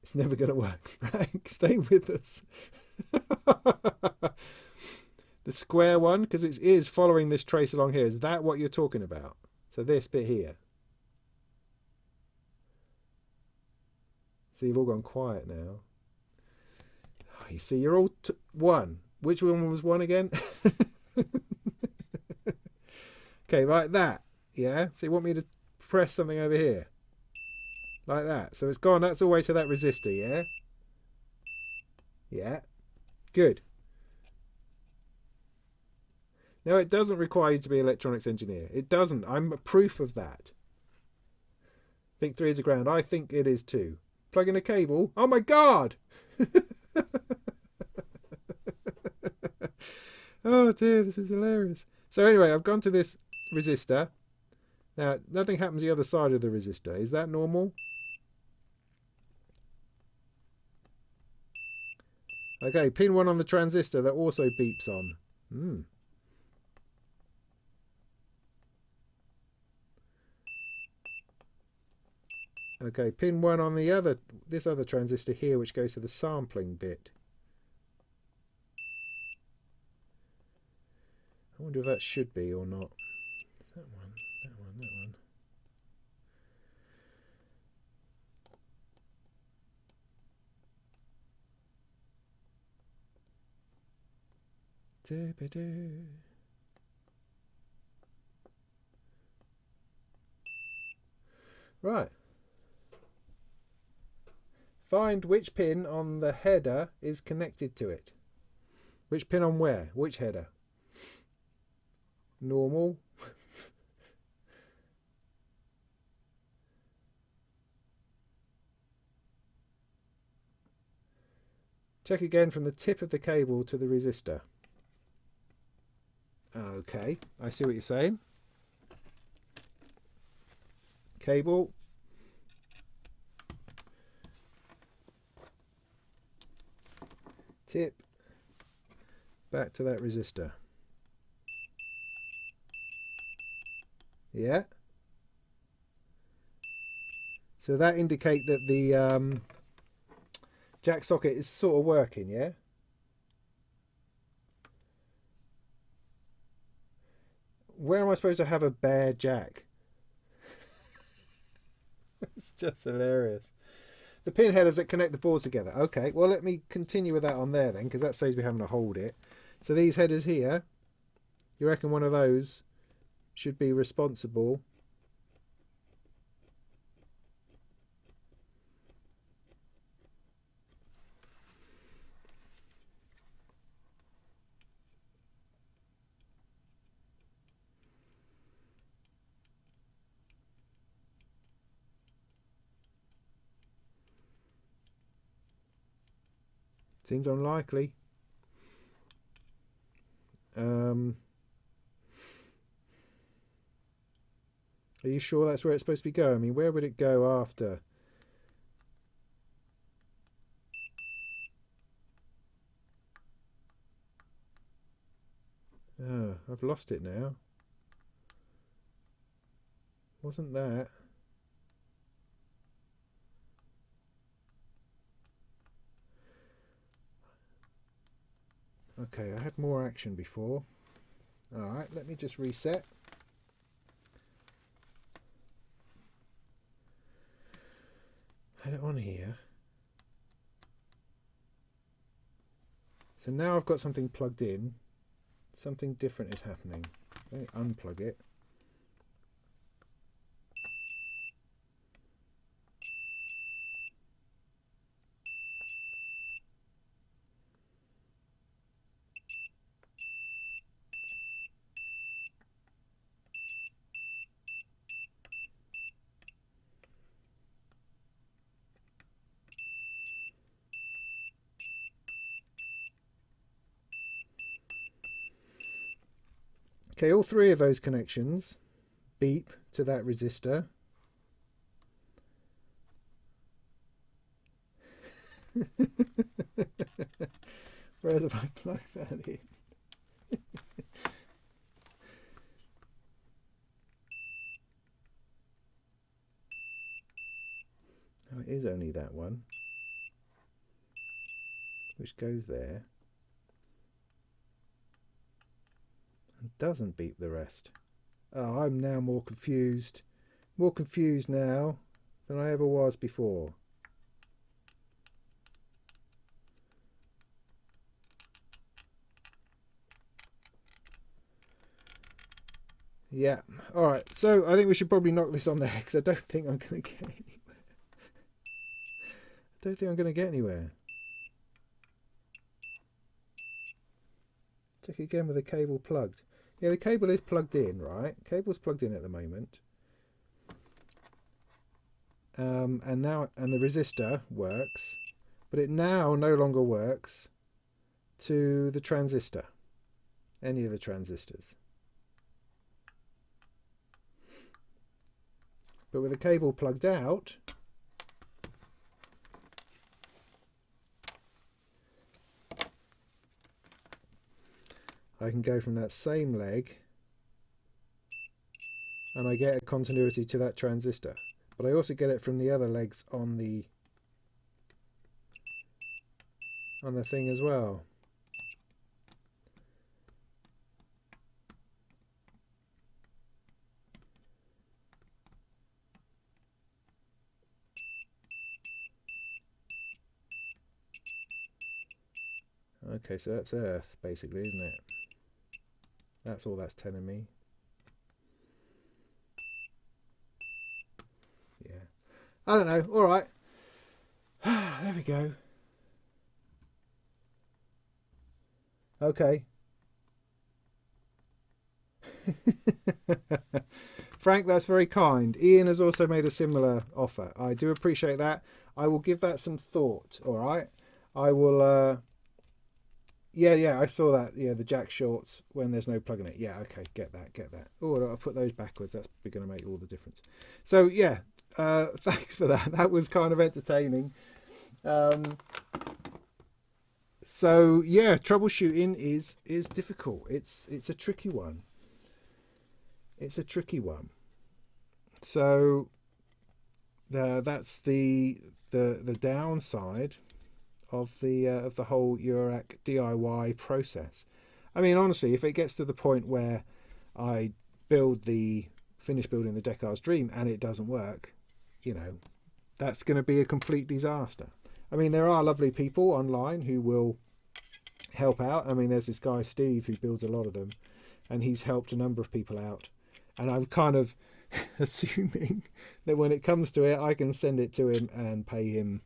It's never going to work, Frank. Stay with us. The square one, because it is following this trace along here. Is that what you're talking about? So this bit here. So you've all gone quiet now. Oh, you see, you're all one. Which one was one again? Okay, like that. Yeah, so you want me to press something over here like that, so it's gone. That's all the way to that resistor. Yeah, yeah, good. No, it doesn't require you to be an electronics engineer. It doesn't. I'm a proof of that. I think 3 is a ground. I think it is too. Plug in a cable. Oh my god. Oh dear, this is hilarious. So anyway, I've gone to this resistor. Now, nothing happens the other side of the resistor. Is that normal? Okay, pin 1 on the transistor that also beeps on. Okay, pin 1 on the this other transistor here, which goes to the sampling bit. I wonder if that should be or not. That one, that one, that one. Right. Find which pin on the header is connected to it. Which pin on where? Which header? Normal. Check again from the tip of the cable to the resistor. Okay, I see what you're saying. Cable. Tip. Back to that resistor. Yeah. So that indicates that the jack socket is sort of working, yeah? Where am I supposed to have a bare jack? It's just hilarious. The pin headers that connect the boards together. Okay, well let me continue with that on there then, because that saves me having to hold it. So these headers here, you reckon one of those should be responsible? Seems unlikely. Are you sure that's where it's supposed to be going? I mean, where would it go after? Oh, I've lost it now. Wasn't that? Okay, I had more action before. Alright, let me just reset. Had it on here. So now I've got something plugged in. Something different is happening. Let me unplug it. Okay, all 3 of those connections beep to that resistor. Where have I plugged that in? Oh, it is only that one, which goes there. Doesn't beep the rest. Oh, I'm now more confused. More confused now than I ever was before. Yeah. All right. So I think we should probably knock this on there because I don't think I'm going to get anywhere. I don't think I'm going to get anywhere. Check again with the cable plugged. Yeah, the cable is plugged in, right? Cable's plugged in at the moment. And the resistor works, but it now no longer works to the transistor, any of the transistors. But with the cable plugged out, I can go from that same leg and I get a continuity to that transistor. But I also get it from the other legs on the thing as well. Okay, so that's earth basically, isn't it? That's all that's telling me. Yeah. I don't know. All right. There we go. Okay. Frank, that's very kind. Ian has also made a similar offer. I do appreciate that. I will give that some thought. All right. I will. Yeah, I saw that. Yeah, the jack shorts when there's no plug in it. Yeah, okay, get that. Oh, I'll put those backwards. That's going to make all the difference. So yeah, thanks for that. That was kind of entertaining. So yeah, troubleshooting is difficult. It's a tricky one. It's a tricky one. So that's the downside of the whole Eurorack DIY process. I mean, honestly, if it gets to the point where I finish building the Deckard's Dream and it doesn't work, you know, that's going to be a complete disaster. I mean, there are lovely people online who will help out. I mean, there's this guy Steve who builds a lot of them, and he's helped a number of people out. And I'm kind of assuming that when it comes to it, I can send it to him and pay him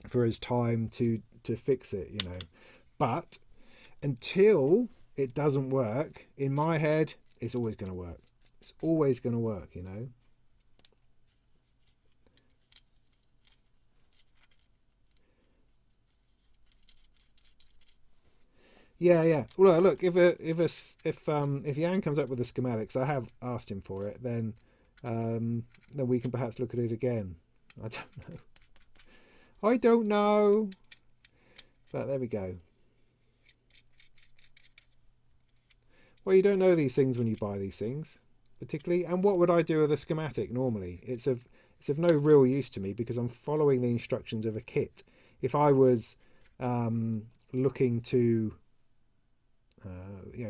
for his time to fix it, you know. But until it doesn't work, in my head, it's always going to work. It's always going to work, you know. Yeah. Well, look, if Jan comes up with the schematics, I have asked him for it, then we can perhaps look at it again. I don't know. But there we go. Well, you don't know these things when you buy these things, particularly. And what would I do with a schematic normally? It's of no real use to me because I'm following the instructions of a kit. If I was looking to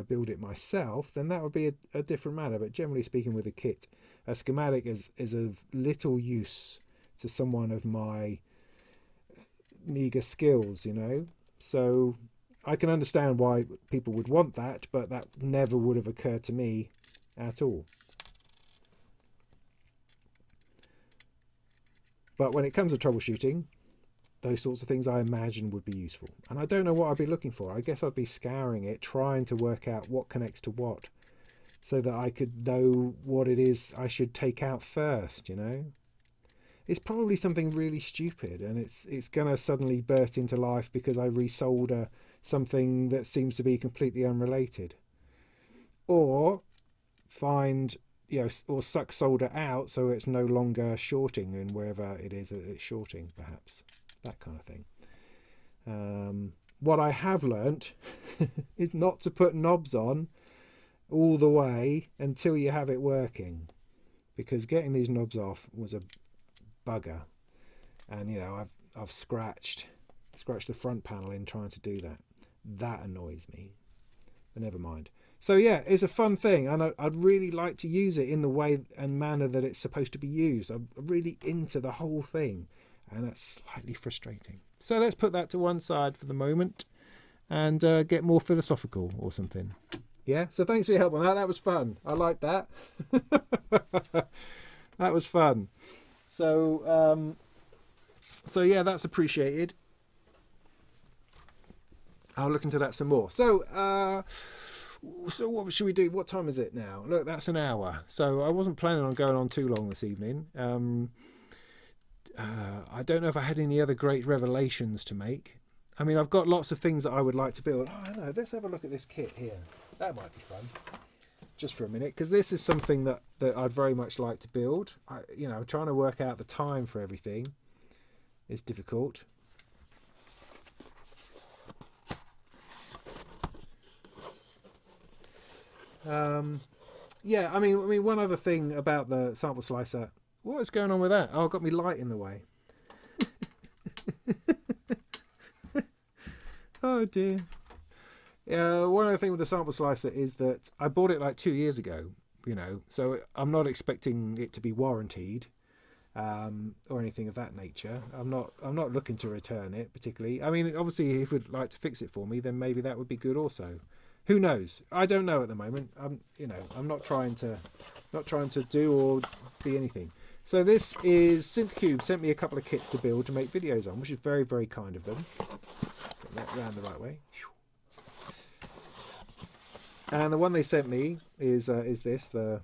build it myself, then that would be a different matter. But generally speaking, with a kit, a schematic is of little use to someone of my meager skills, you know. So I can understand why people would want that, but that never would have occurred to me at all. But when it comes to troubleshooting, those sorts of things I imagine would be useful. And I don't know what I'd be looking for. I guess I'd be scouring it, trying to work out what connects to what, so that I could know what it is I should take out first, you know. It's probably something really stupid, and it's going to suddenly burst into life because I resolder something that seems to be completely unrelated. Or find, or suck solder out so it's no longer shorting in wherever it is that it's shorting, perhaps. That kind of thing. What I have learnt is not to put knobs on all the way until you have it working, because getting these knobs off was a bugger, and I've scratched the front panel in trying to do that annoys me, but never mind. So yeah, it's a fun thing, and I'd really like to use it in the way and manner that it's supposed to be used. I'm really into the whole thing, and that's slightly frustrating. So let's put that to one side for the moment and get more philosophical or something. Yeah, so thanks for your help on that. That was fun. I liked that. That was fun. So, so yeah, that's appreciated. I'll look into that some more. So, so what should we do? What time is it now? Look, that's an hour. So I wasn't planning on going on too long this evening. I don't know if I had any other great revelations to make. I mean, I've got lots of things that I would like to build. Oh, I know. Let's have a look at this kit here. That might be fun. Just for a minute, because this is something that I'd very much like to build. You know, trying to work out the time for everything is difficult. Yeah, I mean, one other thing about the sample slicer. What is going on with that? Oh, I've got me light in the way. Oh dear. One other thing with the sample slicer is that I bought it like 2 years ago, you know, so I'm not expecting it to be warranted or anything of that nature. I'm not looking to return it particularly. I mean, obviously, if you'd like to fix it for me, then maybe that would be good also. Who knows? I don't know at the moment. I'm not trying to do or be anything. So this is Synthcube sent me a couple of kits to build to make videos on, which is very, very kind of them. Get that round the right way. And the one they sent me is this, the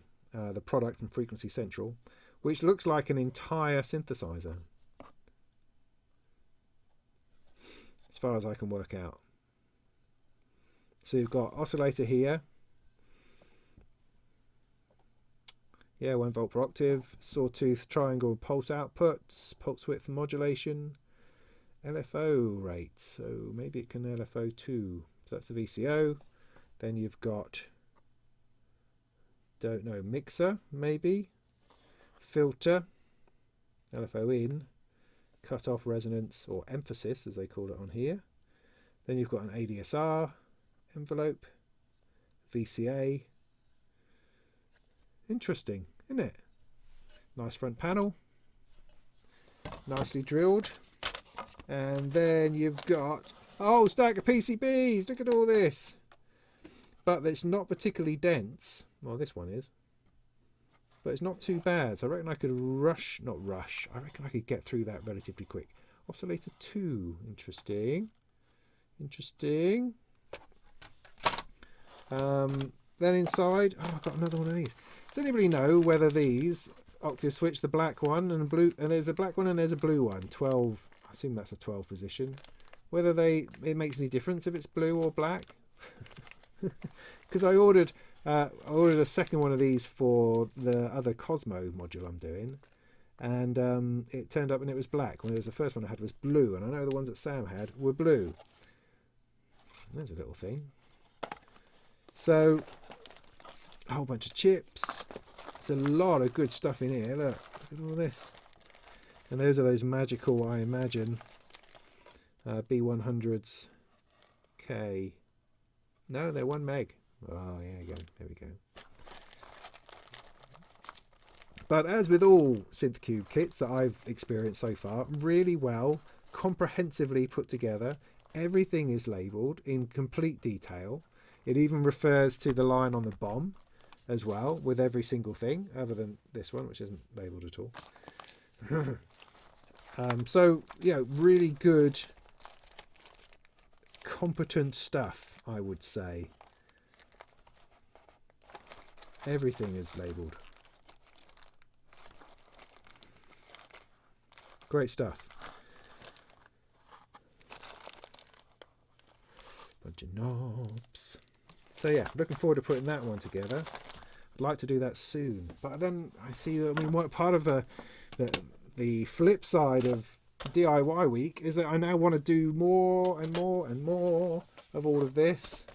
product from Frequency Central, which looks like an entire synthesizer, as far as I can work out. So you've got oscillator here. Yeah, 1 volt per octave, sawtooth triangle pulse outputs, pulse width modulation, LFO rate. So maybe it can LFO too. So that's the VCO. Then you've got, don't know, mixer maybe, filter, LFO in, cut-off resonance or emphasis as they call it on here. Then you've got an ADSR envelope, VCA. Interesting, isn't it? Nice front panel, nicely drilled. And then you've got a whole stack of PCBs. Look at all this. But it's not particularly dense. Well, this one is. But it's not too bad. So I reckon I could I reckon I could get through that relatively quick. Oscillator 2. Interesting. Interesting. Then inside, oh, I've got another one of these. Does anybody know whether these octave switch, the black one and blue, and there's a black one and there's a blue one, 12, I assume that's a 12 position, whether it makes any difference if it's blue or black? Because I ordered a second one of these for the other Cosmo module I'm doing, and it turned up and it was black, whereas the first one I had was blue, and I know the ones that Sam had were blue. There's a little thing. So a whole bunch of chips. There's a lot of good stuff in here. Look at all this. And those are those magical, I imagine, B100s K. No, they're 1 meg. Oh, yeah, there we go. But as with all Synthcube kits that I've experienced so far, really well, comprehensively put together. Everything is labelled in complete detail. It even refers to the line on the bomb as well, with every single thing, other than this one, which isn't labelled at all. So, yeah, really good, competent stuff, I would say. Everything is labelled. Great stuff. Bunch of knobs. So yeah, looking forward to putting that one together. I'd like to do that soon. But then I see that, I mean, what part of the flip side of DIY week is that I now want to do more and more and more of all of this.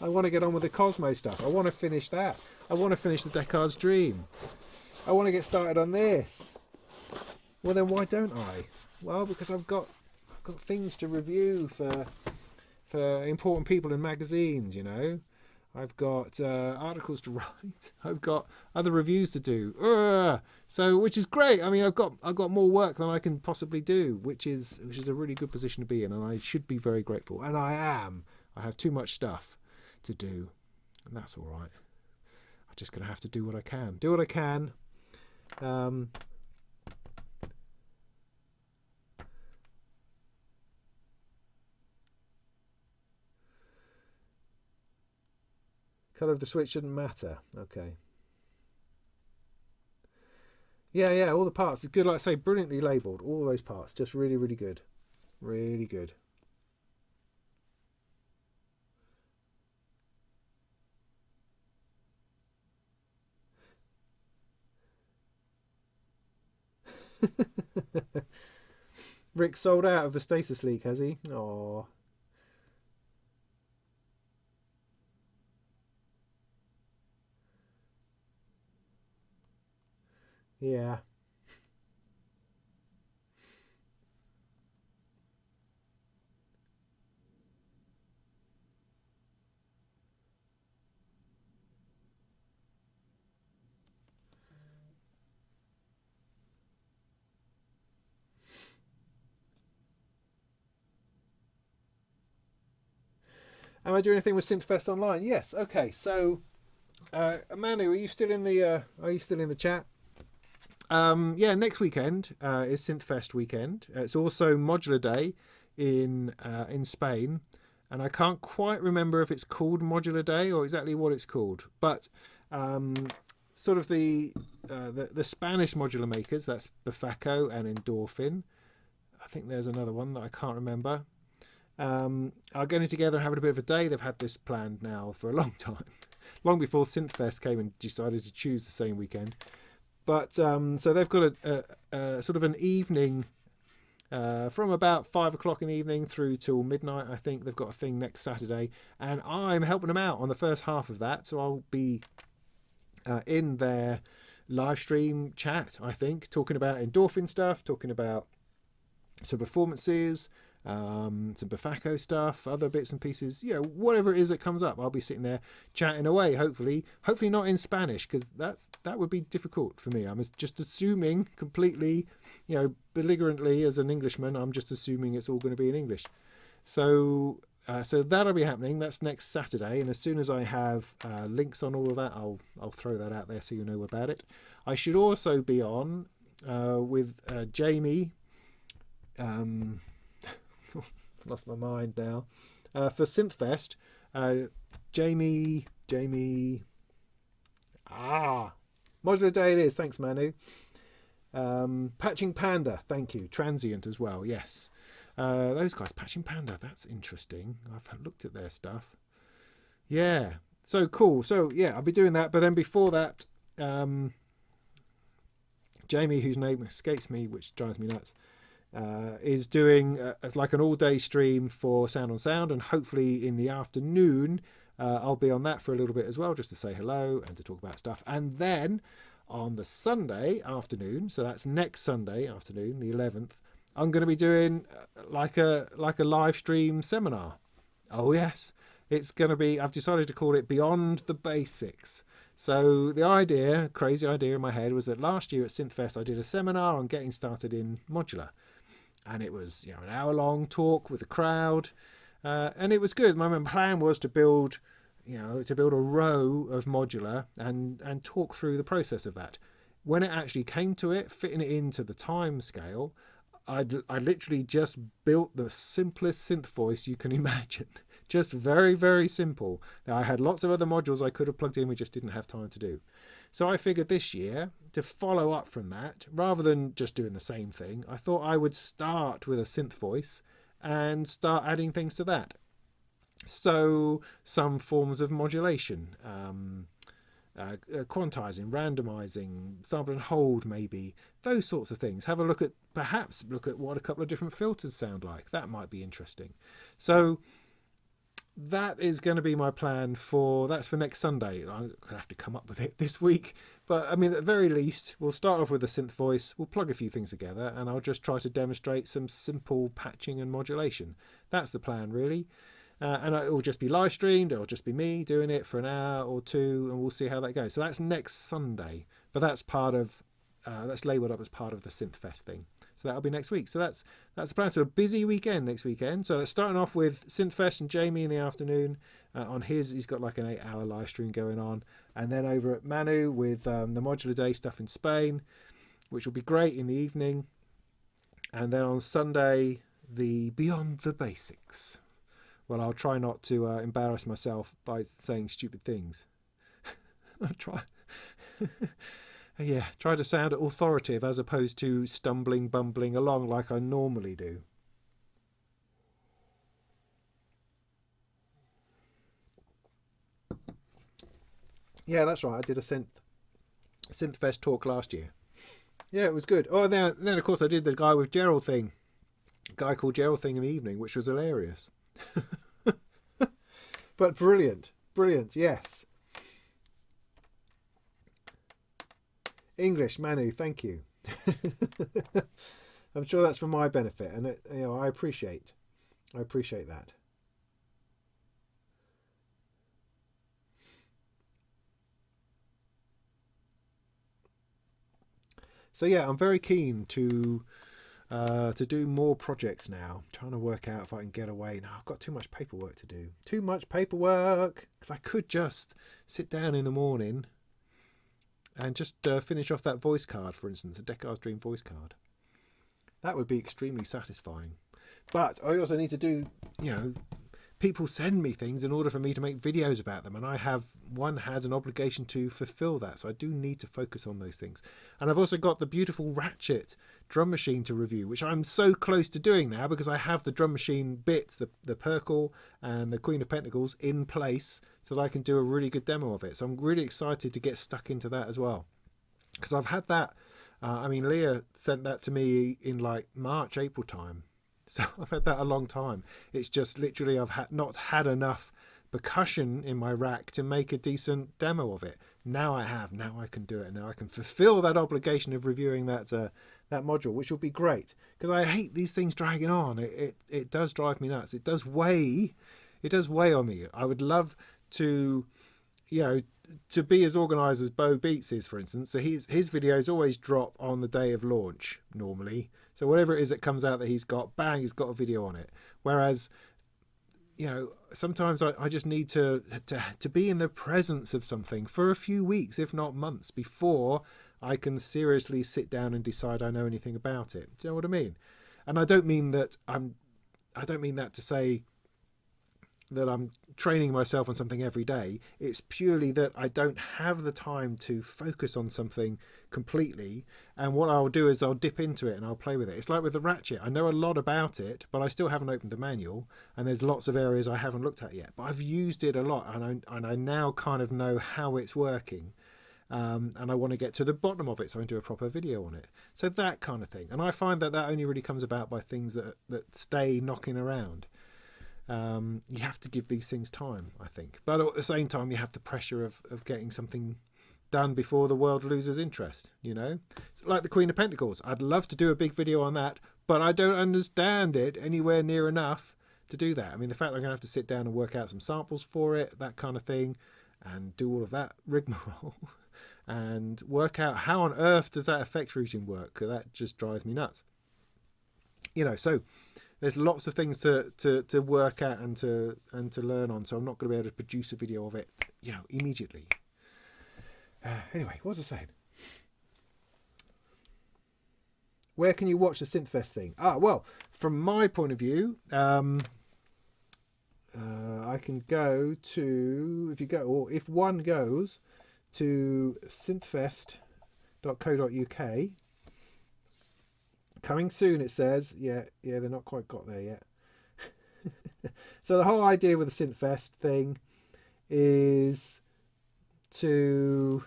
I want to get on with the Cosmo stuff. I want to finish that. I want to finish the Descartes Dream. I want to get started on this. Well, then why don't I? Well, because I've got things to review for important people in magazines, you know. I've got articles to write. I've got other reviews to do. So, which is great. I mean, I've got more work than I can possibly do, which is a really good position to be in, and I should be very grateful. And I am. I have too much stuff to do, and that's all right. I'm just going to have to do what I can. Do what I can. Colour of the switch shouldn't matter. Okay. Yeah, all the parts. It's good, like I say, brilliantly labelled. All those parts. Just really, really good. Really good. Rick sold out of the stasis leak, has he? Oh. Yeah. Am I doing anything with Synthfest Online? Yes. Okay. So, Manu, are you still in the chat? Yeah. Next weekend is Synthfest weekend. It's also Modular Day in Spain, and I can't quite remember if it's called Modular Day or exactly what it's called. But sort of the Spanish modular makers, that's Bufaco and Endorphin. I think there's another one that I can't remember. Are getting together and having a bit of a day. They've had this planned now for a long time, long before Synthfest came and decided to choose the same weekend. But so they've got a sort of an evening from about 5 o'clock in the evening through till midnight. I think they've got a thing next Saturday, and I'm helping them out on the first half of that. So I'll be in their live stream chat, I think, talking about Endorphin stuff, talking about some performances, some Bufaco stuff, other bits and pieces, whatever it is that comes up. I'll be sitting there chatting away, hopefully not in Spanish, because that would be difficult for me. I'm just assuming completely, belligerently as an Englishman, I'm just assuming it's all going to be in English. So that'll be happening. That's next Saturday, and as soon as I have links on all of that, I'll throw that out there so you know about it. I should also be on with Jamie. Lost my mind now. For Synthfest, Jamie. Modular Day it is. Thanks, Manu. Patching Panda. Thank you. Transient as well. Yes. Those guys, Patching Panda. That's interesting. I've looked at their stuff. Yeah. So cool. So yeah, I'll be doing that. But then before that, Jamie, whose name escapes me, which drives me nuts, is doing like an all-day stream for Sound on Sound, and hopefully in the afternoon I'll be on that for a little bit as well, just to say hello and to talk about stuff. And then on the Sunday afternoon, so that's next Sunday afternoon, the 11th, I'm going to be doing like a live stream seminar. Oh yes, it's going to be, I've decided to call it Beyond the Basics. So the idea, crazy idea in my head, was that last year at Synthfest I did a seminar on getting started in modular. And it was an hour-long talk with a crowd, and it was good. My plan was to build a row of modular and talk through the process of that. When it actually came to it, fitting it into the time scale, I literally just built the simplest synth voice you can imagine. Just very, very simple. Now, I had lots of other modules I could have plugged in, we just didn't have time to do. So I figured this year, to follow up from that, rather than just doing the same thing, I thought I would start with a synth voice and start adding things to that. So some forms of modulation, quantizing, randomizing, sample and hold, maybe those sorts of things. Perhaps look at what a couple of different filters sound like. That might be interesting. So that is going to be my plan that's for next Sunday. I'm going to have to come up with it this week, but I mean, at the very least, we'll start off with a synth voice, we'll plug a few things together, and I'll just try to demonstrate some simple patching and modulation. That's the plan, really. And it will just be live streamed. It'll just be me doing it for an hour or two, and we'll see how that goes. So that's next Sunday, but that's part of that's labelled up as part of the Synthfest thing. So that'll be next week. So that's the plan. So a busy weekend next weekend. So it's starting off with Synthfest and Jamie in the afternoon. On his, he's got like an 8-hour live stream going on. And then over at Manu with the Modular Day stuff in Spain, which will be great in the evening. And then on Sunday, the Beyond the Basics. Well, I'll try not to embarrass myself by saying stupid things. I'll try. Yeah, try to sound authoritative as opposed to stumbling, bumbling along like I normally do. Yeah, that's right. I did a Synthfest talk last year. Yeah, it was good. Oh, then of course I did the guy with Gerald thing. Guy called Gerald thing in the evening, which was hilarious. But brilliant. Brilliant, yes. English, Manu, thank you. I'm sure that's for my benefit, and I appreciate that. So yeah, I'm very keen to do more projects now. I'm trying to work out if I can get away. Now I've got too much paperwork to do. Too much paperwork, because I could just sit down in the morning and just finish off that voice card, for instance, a Deckard's Dream voice card. That would be extremely satisfying. But I also need to do, people send me things in order for me to make videos about them, and one has an obligation to fulfill that, so I do need to focus on those things. And I've also got the beautiful Ratchet drum machine to review, which I'm so close to doing now because I have the drum machine bits, the Perkle and the Queen of Pentacles in place, so that I can do a really good demo of it. So I'm really excited to get stuck into that as well, because I've had that Leah sent that to me in like March, April time. So I've had that a long time. It's just literally I've not had enough percussion in my rack to make a decent demo of it. Now I have. Now I can do it. Now I can fulfill that obligation of reviewing that module, which will be great. Because I hate these things dragging on. It does drive me nuts. It does weigh on me. I would love to, to be as organised as Bo Beats is, for instance. So his videos always drop on the day of launch normally. So whatever it is that comes out that he's got, bang, he's got a video on it. Whereas, sometimes I just need to be in the presence of something for a few weeks, if not months, before I can seriously sit down and decide I know anything about it. Do you know what I mean? And I don't mean that to say that I'm training myself on something every day. It's purely that I don't have the time to focus on something completely, and what I'll do is I'll dip into it and I'll play with it. It's like with the Ratchet. I know a lot about it, but I still haven't opened the manual, and there's lots of areas I haven't looked at yet, but I've used it a lot, and I now kind of know how it's working, and I want to get to the bottom of it so I can do a proper video on it. So that kind of thing. And I find that only really comes about by things that stay knocking around. You have to give these things time, I think, but at the same time you have the pressure of getting something done before the world loses interest. It's like the Queen of Pentacles. I'd love to do a big video on that, but I don't understand it anywhere near enough to do that. I mean, the fact I'm gonna have to sit down and work out some samples for it, that kind of thing, and do all of that rigmarole and work out how on earth does that effects routing work, because that just drives me nuts. So there's lots of things to work at and to learn on, so I'm not going to be able to produce a video of it, immediately. Anyway, what was I saying? Where can you watch the Synthfest thing? Well, from my point of view, I can go to, if one goes to synthfest.co.uk. Coming soon, it says. Yeah, they're not quite got there yet. So the whole idea with the Synthfest thing is to...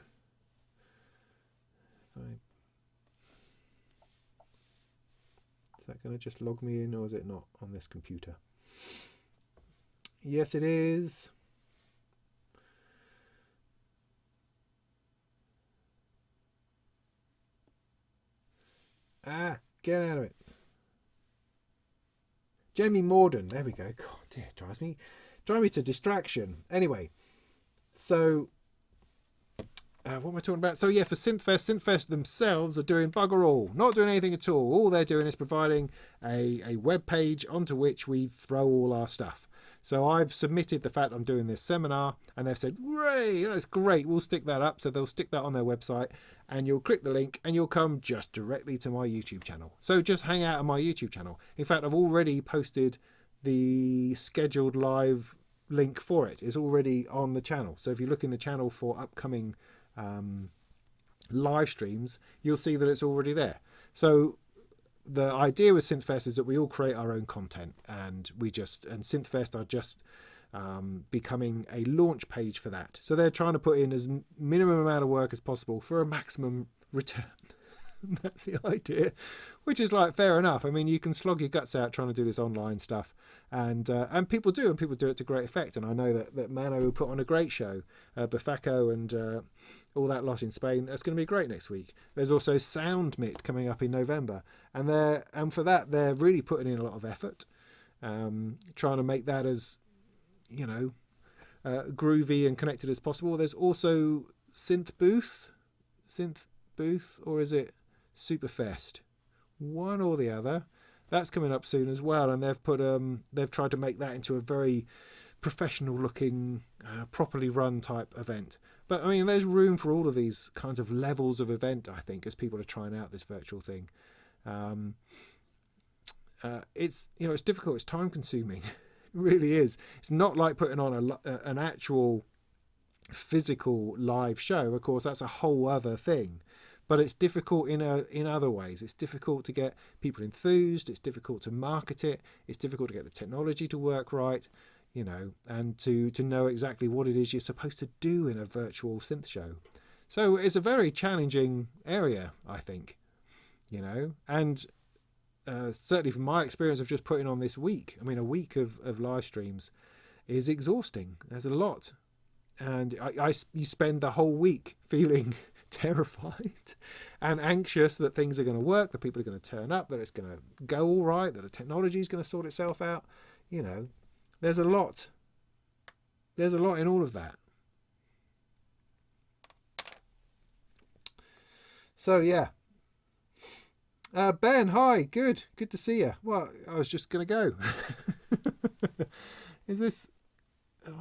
Is that going to just log me in, or is it not on this computer? Yes, it is. Get out of it. Jamie Morden. There we go. God dear, drives me to distraction. Anyway, so what am I talking about? So yeah, for Synthfest themselves are doing bugger all, not doing anything at all. All they're doing is providing a web page onto which we throw all our stuff. So I've submitted the fact I'm doing this seminar, and they've said, "Ray, that's great. We'll stick that up." So they'll stick that on their website, and you'll click the link, and you'll come just directly to my YouTube channel. So just hang out on my YouTube channel. In fact, I've already posted the scheduled live link for it. It's already on the channel. So if you look in the channel for upcoming live streams, you'll see that it's already there. So the idea with Synthfest is that we all create our own content, and Synthfest are just becoming a launch page for that. So they're trying to put in as minimum amount of work as possible for a maximum return. That's the idea, which is like fair enough. I mean, you can slog your guts out trying to do this online stuff, and people do, and people do it to great effect. And I know that Mano will put on a great show, Bafaco and all that lot in Spain. That's going to be great next week. There's also SoundMit coming up in November, and for that they're really putting in a lot of effort, trying to make that as groovy and connected as possible. There's also Synth Booth, or is it Superfest? One or the other. That's coming up soon as well, and they've tried to make that into a very professional looking, properly run type event. But I mean, there's room for all of these kinds of levels of event, I think, as people are trying out this virtual thing. It's difficult, it's time consuming. It really is. It's not like putting on an actual physical live show. Of course, that's a whole other thing. But it's difficult in other ways. It's difficult to get people enthused. It's difficult to market it. It's difficult to get the technology to work right, and to know exactly what it is you're supposed to do in a virtual synth show. So it's a very challenging area, I think, and certainly from my experience of just putting on this week, I mean, a week of live streams is exhausting. There's a lot. And you spend the whole week feeling terrified and anxious that things are going to work, that people are going to turn up, that it's going to go all right, that the technology is going to sort itself out. There's a lot in all of that. So yeah, Ben, hi, good to see you. Well, I was just going to go. Is this,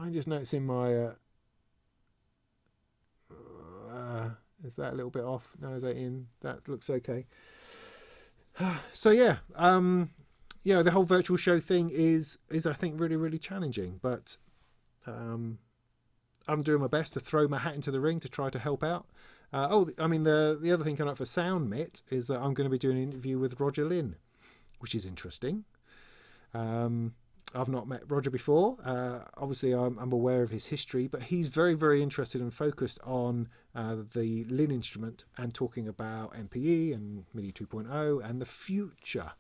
I'm just noticing my is that a little bit off? No, is that in? That looks okay. So yeah, the whole virtual show thing is I think really, really challenging, but I'm doing my best to throw my hat into the ring to try to help out. The other thing coming up for SoundMit is that I'm going to be doing an interview with Roger Lynn, which is interesting. I've not met Roger before. Obviously, I'm aware of his history, but he's very, very interested and focused on the Lin instrument and talking about MPE and MIDI 2.0 and the future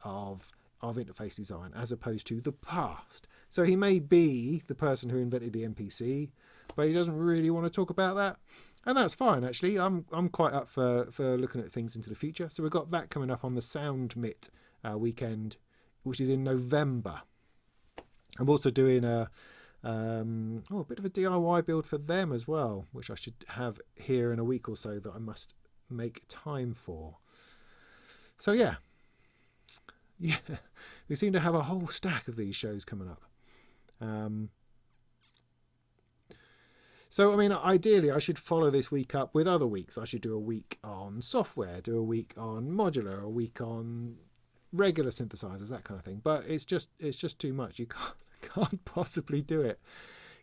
of interface design as opposed to the past. So he may be the person who invented the MPC, but he doesn't really want to talk about that. And that's fine, actually. I'm quite up for looking at things into the future. So we've got that coming up on the SoundMit weekend, which is in November. I'm also doing a bit of a DIY build for them as well, which I should have here in a week or so that I must make time for. So yeah, we seem to have a whole stack of these shows coming up. So, I mean, ideally, I should follow this week up with other weeks. I should do a week on software, do a week on modular, a week on regular synthesizers, that kind of thing. But it's just too much. You can't possibly do it.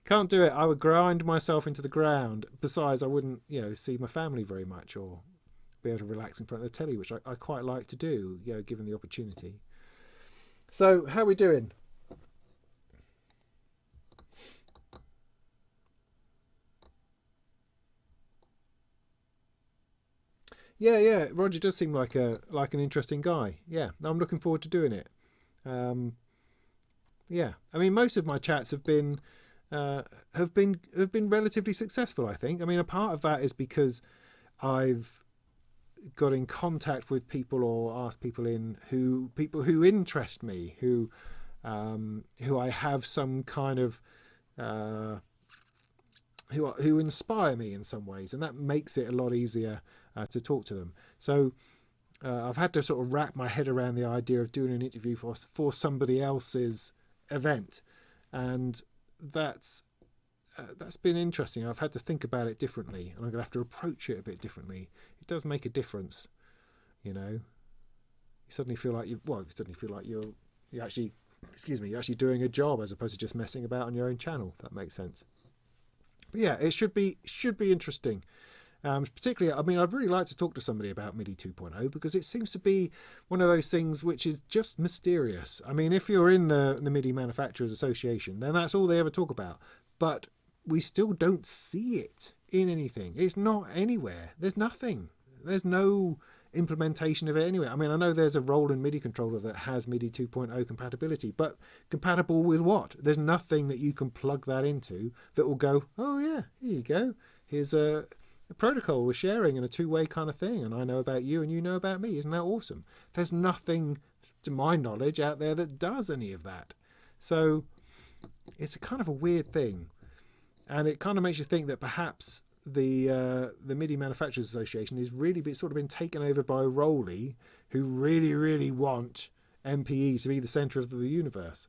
Can't do it. I would grind myself into the ground. Besides, I wouldn't, see my family very much or be able to relax in front of the telly, which I quite like to do, given the opportunity. So, how are we doing? Yeah. Roger does seem like an interesting guy. Yeah, I'm looking forward to doing it. Yeah, I mean, most of my chats have been relatively successful, I think. I mean, a part of that is because I've got in contact with people or asked people who interest me, who I have some kind of who inspire me in some ways, and that makes it a lot easier to talk to them. So I've had to sort of wrap my head around the idea of doing an interview for somebody else's event, and that's been interesting. I've had to think about it differently, and I'm going to have to approach it a bit differently. It does make a difference, you know. You suddenly feel like you're actually doing a job as opposed to just messing about on your own channel. If that makes sense. But yeah, it should be interesting. Particularly, I mean, I'd really like to talk to somebody about MIDI 2.0 because it seems to be one of those things which is just mysterious. I mean, if you're in the MIDI Manufacturers Association, then that's all they ever talk about. But we still don't see it in anything. It's not anywhere. There's nothing. There's no implementation of it anywhere. I mean, I know there's a Roland MIDI controller that has MIDI 2.0 compatibility, but compatible with what? There's nothing that you can plug that into that will go, oh yeah, here you go. Here's a protocol we're sharing in a two-way kind of thing, and I know about you and you know about me. Isn't that awesome? There's nothing, to my knowledge, out there that does any of that. So it's a kind of a weird thing, and it kind of makes you think that perhaps the MIDI Manufacturers Association is really sort of been taken over by Roley, who really want MPE to be the centre of the universe.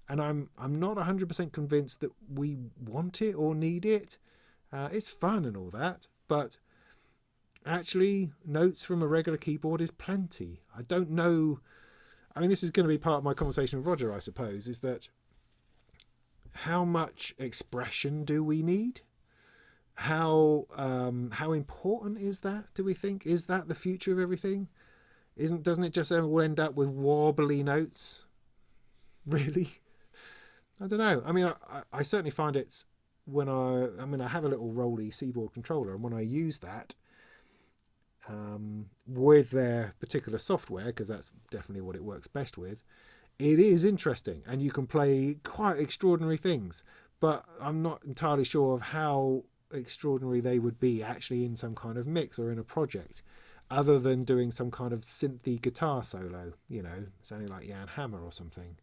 And I'm not 100% convinced that we want it or need it. It's fun and all that, but actually notes from a regular keyboard is plenty. I don't know. I mean, this is going to be part of my conversation with Roger, I suppose, is that how much expression do we need? How important is that, do we think? Is that the future of everything? Doesn't it just all end up with wobbly notes? Really? I don't know. I mean, I certainly find it's when I have a little Roley Seaboard controller, and when I use that with their particular software, because that's definitely what it works best with, it is interesting, and you can play quite extraordinary things, but I'm not entirely sure of how extraordinary they would be actually in some kind of mix or in a project, other than doing some kind of synthy guitar solo, you know, sounding like Jan Hammer or something.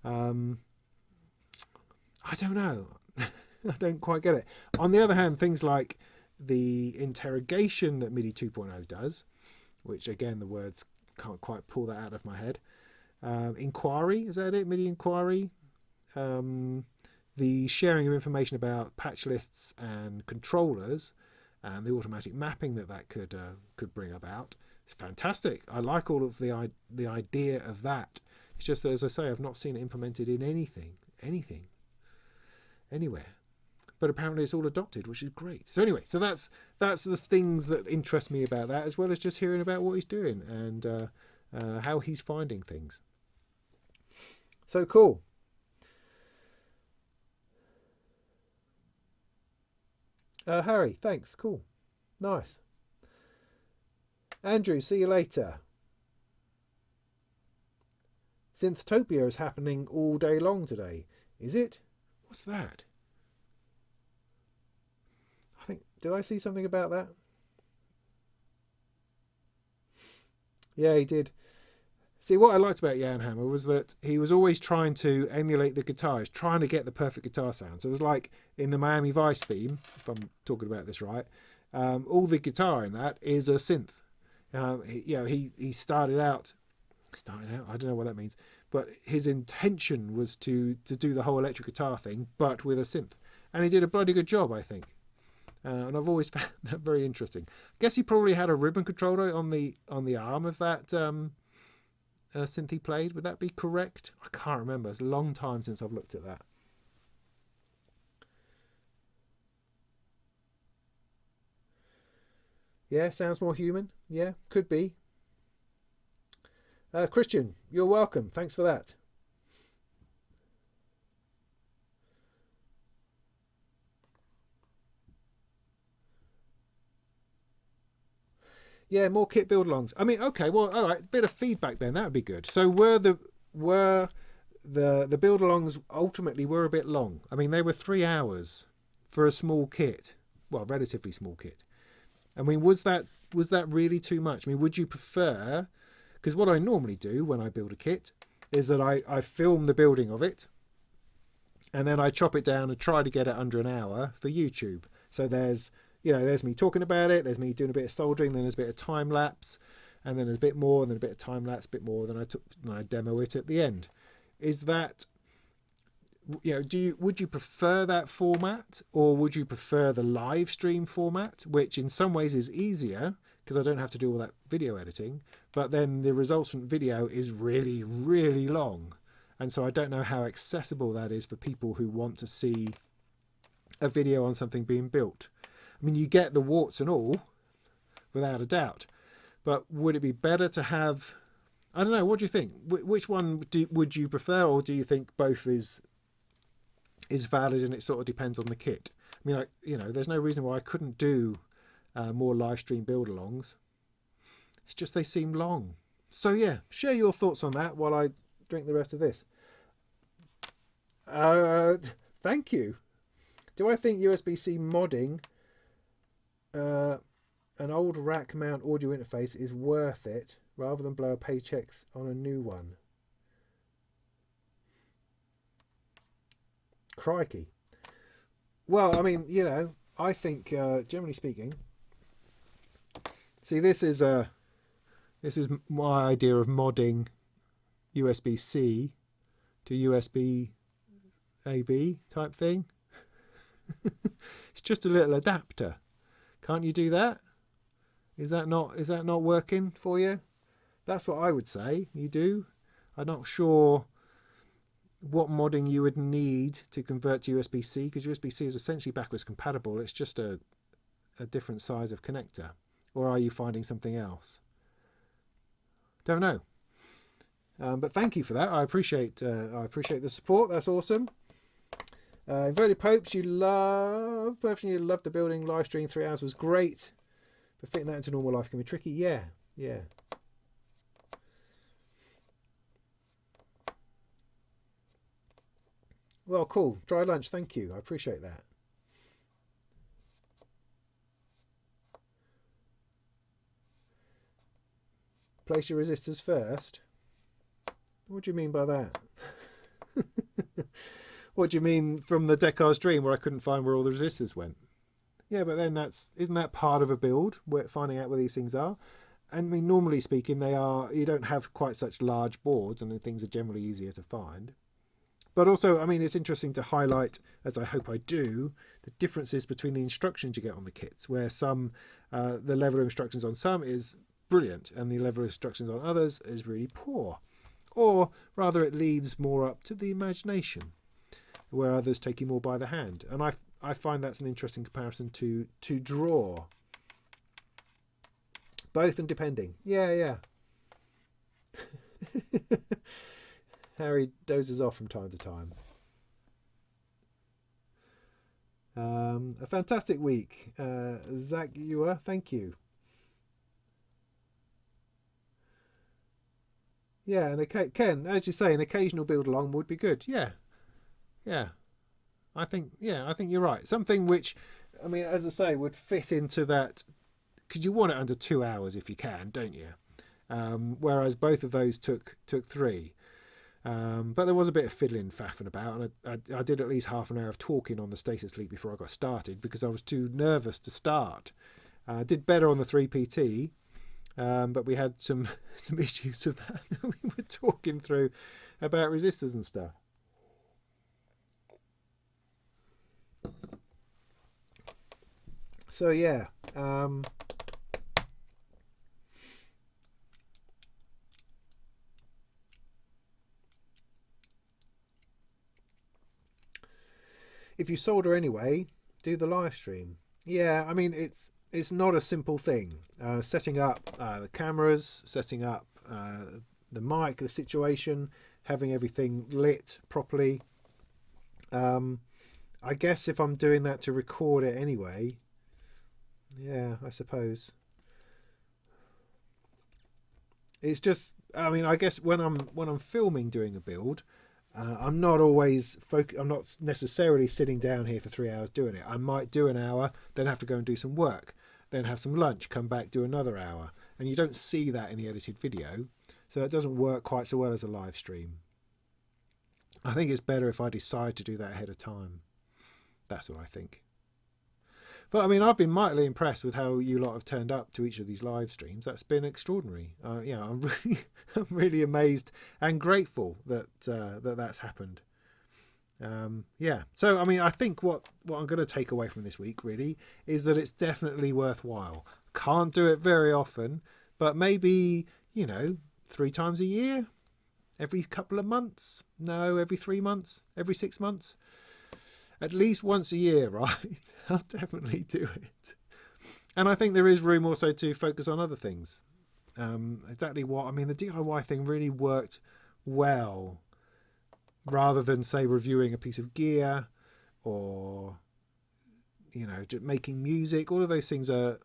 I don't know. I don't quite get it. On the other hand, things like the interrogation that MIDI 2.0 does, which again, the words can't quite pull that out of my head. Inquiry, is that it? MIDI inquiry. The sharing of information about patch lists and controllers, and the automatic mapping that could bring about. It's fantastic. I like all of the idea of that. It's just that, as I say, I've not seen it implemented in anything, anywhere. But apparently it's all adopted, which is great. So anyway, so that's the things that interest me about that, as well as just hearing about what he's doing and how he's finding things. So cool. Harry, thanks. Cool. Nice. Andrew, see you later. Synthtopia is happening all day long today. Is it? What's that? Did I see something about that? Yeah, he did. See, what I liked about Jan Hammer was that he was always trying to emulate the guitars, trying to get the perfect guitar sound. So it was like in the Miami Vice theme, if I'm talking about this right, all the guitar in that is a synth. He started out, I don't know what that means, but his intention was to do the whole electric guitar thing, but with a synth. And he did a bloody good job, I think. And I've always found that very interesting. I guess he probably had a ribbon controller on the arm of that synth he played. Would that be correct? I can't remember. It's a long time since I've looked at that. Yeah, sounds more human. Yeah, could be. Christian, you're welcome. Thanks for that. Yeah, more kit build alongs. I mean, okay, well, all right, bit of feedback then. That would be good. So were the build alongs ultimately were a bit long? I mean, they were 3 hours for a small kit. Well, relatively small kit. I mean, was that really too much? I mean, would you prefer? Because what I normally do when I build a kit is that I film the building of it, and then I chop it down and try to get it under an hour for YouTube. So there's, there's me talking about it, there's me doing a bit of soldering, then there's a bit of time lapse, and then there's a bit more, and then a bit of time lapse, a bit more, then I demo it at the end. Is that, would you prefer that format, or would you prefer the live stream format, which in some ways is easier because I don't have to do all that video editing, but then the resultant video is really, really long. And so I don't know how accessible that is for people who want to see a video on something being built. I mean, you get the warts and all, without a doubt, but would it be better to have, I don't know, what do you think? Which one would you prefer, or do you think both is valid and it sort of depends on the kit? I mean, there's no reason why I couldn't do more live stream build-alongs. It's just they seem long. So yeah, share your thoughts on that while I drink the rest of this. Thank you. Do I think USB-C modding an old rack mount audio interface is worth it rather than blow paychecks on a new one? Crikey. Well, I mean, I think generally speaking, see, this is my idea of modding USB-C to USB-AB type thing. It's just a little adapter. Can't you do that? Is that not working for you? That's what I would say you do. I'm not sure what modding you would need to convert to USB-C, because USB-C is essentially backwards compatible. It's just a different size of connector. Or are you finding something else? Don't know. But thank you for that. I appreciate the support. That's awesome. Inverted Popes, you love the building. Live stream 3 hours was great, but fitting that into normal life can be tricky. Yeah. Well, cool. Dry lunch. Thank you. I appreciate that. Place your resistors first. What do you mean by that? What do you mean from the Decar's dream where I couldn't find where all the resistors went? Yeah, but then isn't that part of a build, where finding out where these things are? And I mean, normally speaking, you don't have quite such large boards, and things are generally easier to find. But also, I mean, it's interesting to highlight, as I hope I do, the differences between the instructions you get on the kits, where some, the level of instructions on some is brilliant, and the level of instructions on others is really poor. Or rather, it leaves more up to the imagination, where others take you more by the hand. And I find that's an interesting comparison to draw. Both and depending. Yeah. Harry dozes off from time to time. A fantastic week. Zach Ewer, thank you. Yeah, and Ken, as you say, an occasional build along would be good. Yeah. I think you're right. Something which, I mean, as I say, would fit into that, because you want it under 2 hours if you can, don't you? Whereas both of those took 3. But there was a bit of fiddling, faffing about, and I did at least half an hour of talking on the status leak before I got started because I was too nervous to start. I did better on the 3PT, but we had some issues with that. We were talking through about resistors and stuff. So yeah, if you solder anyway, do the live stream. Yeah, I mean, it's not a simple thing. Setting up the cameras, setting up the mic, the situation, having everything lit properly. I guess if I'm doing that to record it anyway, yeah, I suppose. It's just, I mean, I guess when I'm filming doing a build, I'm not always I'm not necessarily sitting down here for 3 hours doing it. I might do an hour, then have to go and do some work, then have some lunch, come back, do another hour, and you don't see that in the edited video, so it doesn't work quite so well as a live stream. I think it's better if I decide to do that ahead of time. That's what I think. But I mean, I've been mightily impressed with how you lot have turned up to each of these live streams. That's been extraordinary. I'm really amazed and grateful that that's happened. So I mean, I think what I'm going to take away from this week really is that it's definitely worthwhile. Can't do it very often, but maybe 3 times a year, every couple of months. No, every 3 months, every 6 months. At least once a year, right? I'll definitely do it. And I think there is room also to focus on other things. Exactly what, I mean, the DIY thing really worked well, rather than, say, reviewing a piece of gear or, just making music. All of those things are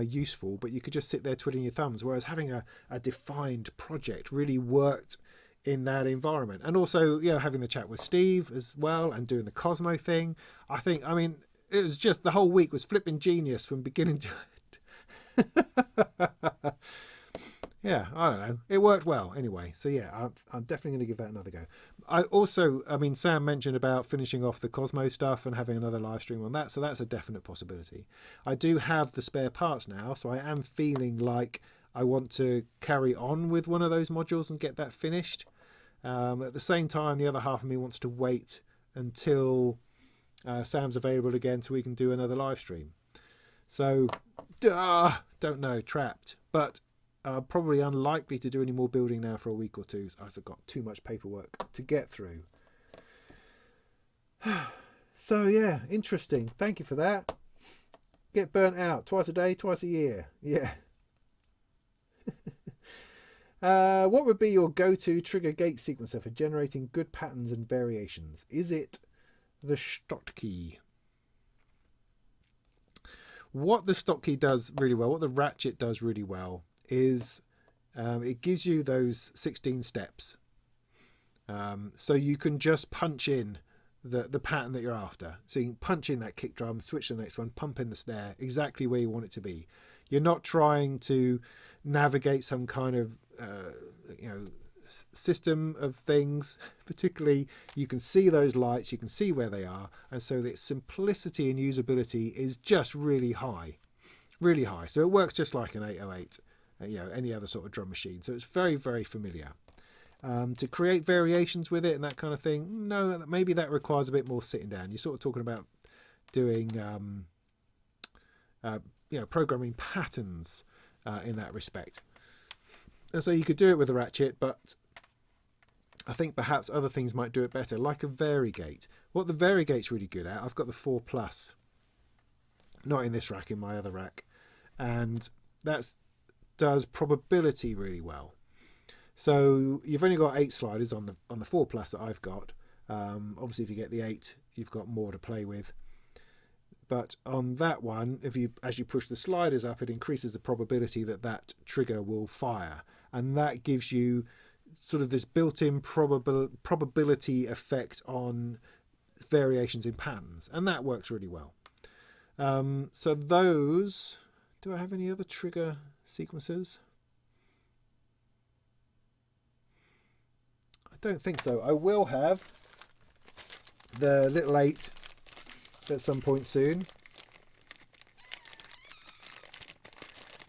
useful, but you could just sit there twiddling your thumbs, whereas having a defined project really worked in that environment. And also, having the chat with Steve as well and doing the Cosmo thing. I mean, it was just, the whole week was flipping genius from beginning to end. Yeah, I don't know. It worked well anyway. So yeah, I'm definitely going to give that another go. I mean, Sam mentioned about finishing off the Cosmo stuff and having another live stream on that. So that's a definite possibility. I do have the spare parts now, so I am feeling like I want to carry on with one of those modules and get that finished. At the same time, the other half of me wants to wait until Sam's available again so we can do another live stream. So, don't know, trapped. But probably unlikely to do any more building now for a week or two. I've got too much paperwork to get through. So, yeah, interesting. Thank you for that. Get burnt out twice a day, twice a year. Yeah. What would be your go-to trigger gate sequencer for generating good patterns and variations? Is it the Stottke? What the Stottke does really well, what the ratchet does really well, is it gives you those 16 steps. So you can just punch in the pattern that you're after. So you can punch in that kick drum, switch to the next one, pump in the snare, exactly where you want it to be. You're not trying to navigate some kind of system of things. Particularly, you can see those lights, you can see where they are, and so the simplicity and usability is just really high. So it works just like an 808, any other sort of drum machine. So it's very, very familiar. To create variations with it and that kind of thing, no, maybe that requires a bit more sitting down. You're sort of talking about doing programming patterns in that respect. And so you could do it with a ratchet, but I think perhaps other things might do it better, like a varigate. What the varigate's really good at, I've got the 4 Plus, not in this rack, in my other rack, and that does probability really well. So you've only got 8 sliders on the 4 Plus that I've got. Obviously, if you get the 8, you've got more to play with. But on that one, as you push the sliders up, it increases the probability that trigger will fire, and that gives you sort of this built-in probability effect on variations in patterns, and that works really well. So those. Do I have any other trigger sequences? I don't think so. I will have the little 8 at some point soon,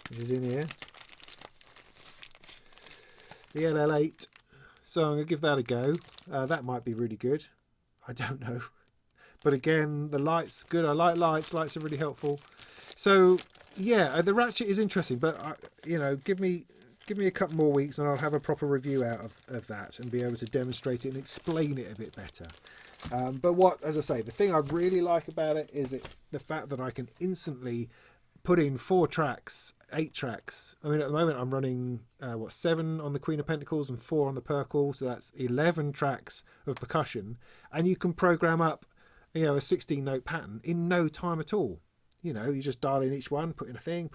which is in here, the LL8. So I'm going to give that a go. That might be really good. I don't know, but again, the lights good. I like lights. Lights are really helpful. So yeah, the ratchet is interesting, but give me a couple more weeks and I'll have a proper review out of that and be able to demonstrate it and explain it a bit better. But as I say, the thing I really like about it is the fact that I can instantly put in 4 tracks, 8 tracks. I mean, at the moment I'm running 7 on the Queen of Pentacles and 4 on the Perkle, so that's 11 tracks of percussion, and you can program up a 16-note pattern in no time at all. You just dial in each one, put in a thing,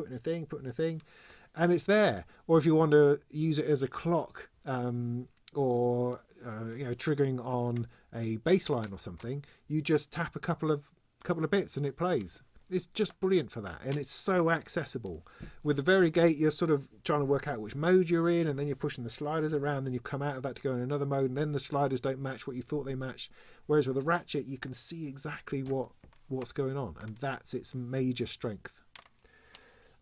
and it's there. Or if you want to use it as a clock, or triggering on a bass line or something, you just tap a couple of bits and it plays. It's just brilliant for that, and it's so accessible. With the Varigate, you're sort of trying to work out which mode you're in, and then you're pushing the sliders around, then you come out of that to go in another mode, and then the sliders don't match what you thought they matched. Whereas with the Ratchet, you can see exactly what's going on, and that's its major strength,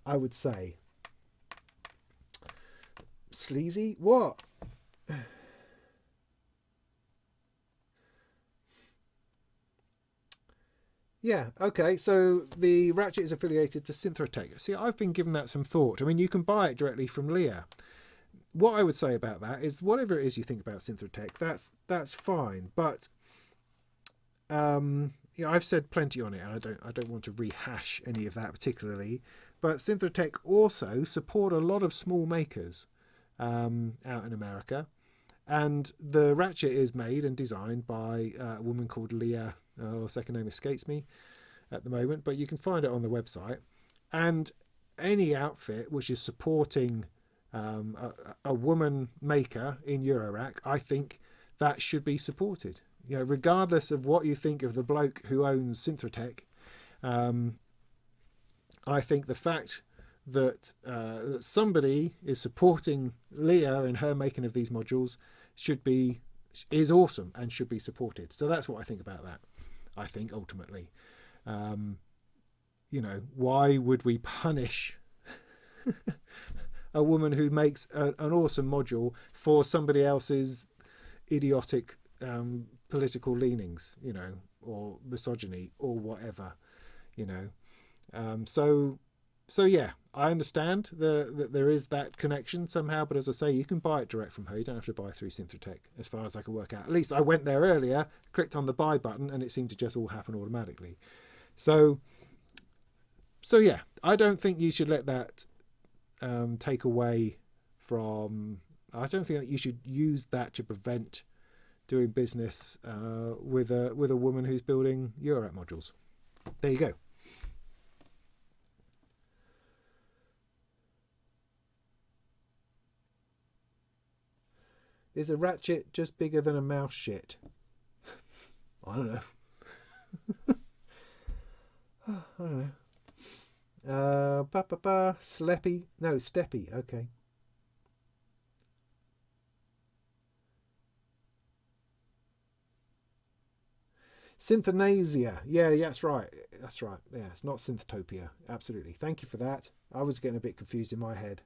I would say. Sleazy? What? Yeah, okay, so the Ratchet is affiliated to Synth. See, I've been giving that some thought. I mean, you can buy it directly from Lear. What I would say about that is whatever it is you think about Synth, that's fine. But I've said plenty on it, and I don't want to rehash any of that particularly. But Synth also support a lot of small makers out in America. And the Ratchet is made and designed by a woman called Leah. Her second name escapes me at the moment, but you can find it on the website. And any outfit which is supporting a woman maker in Eurorack, I think that should be supported. You know, regardless of what you think of the bloke who owns Synth, I think the fact that somebody is supporting Leah in her making of these modules is awesome and should be supported. So that's what I think about that. I think ultimately, why would we punish a woman who makes an awesome module for somebody else's idiotic political leanings, or misogyny or whatever, So yeah, I understand that there is that connection somehow, but as I say, you can buy it direct from her. You don't have to buy through Synth, as far as I can work out. At least I went there earlier, clicked on the buy button, and it seemed to just all happen automatically. So yeah, I don't think you should let that take away from. I don't think that you should use that to prevent doing business with a woman who's building Eurorack modules. There you go. Is a Ratchet just bigger than a mouse shit? I don't know. I don't know. Sleppy. No, Steppy. Okay. Synthanasia. Yeah, that's right. That's right. Yeah, it's not Synthtopia. Absolutely. Thank you for that. I was getting a bit confused in my head.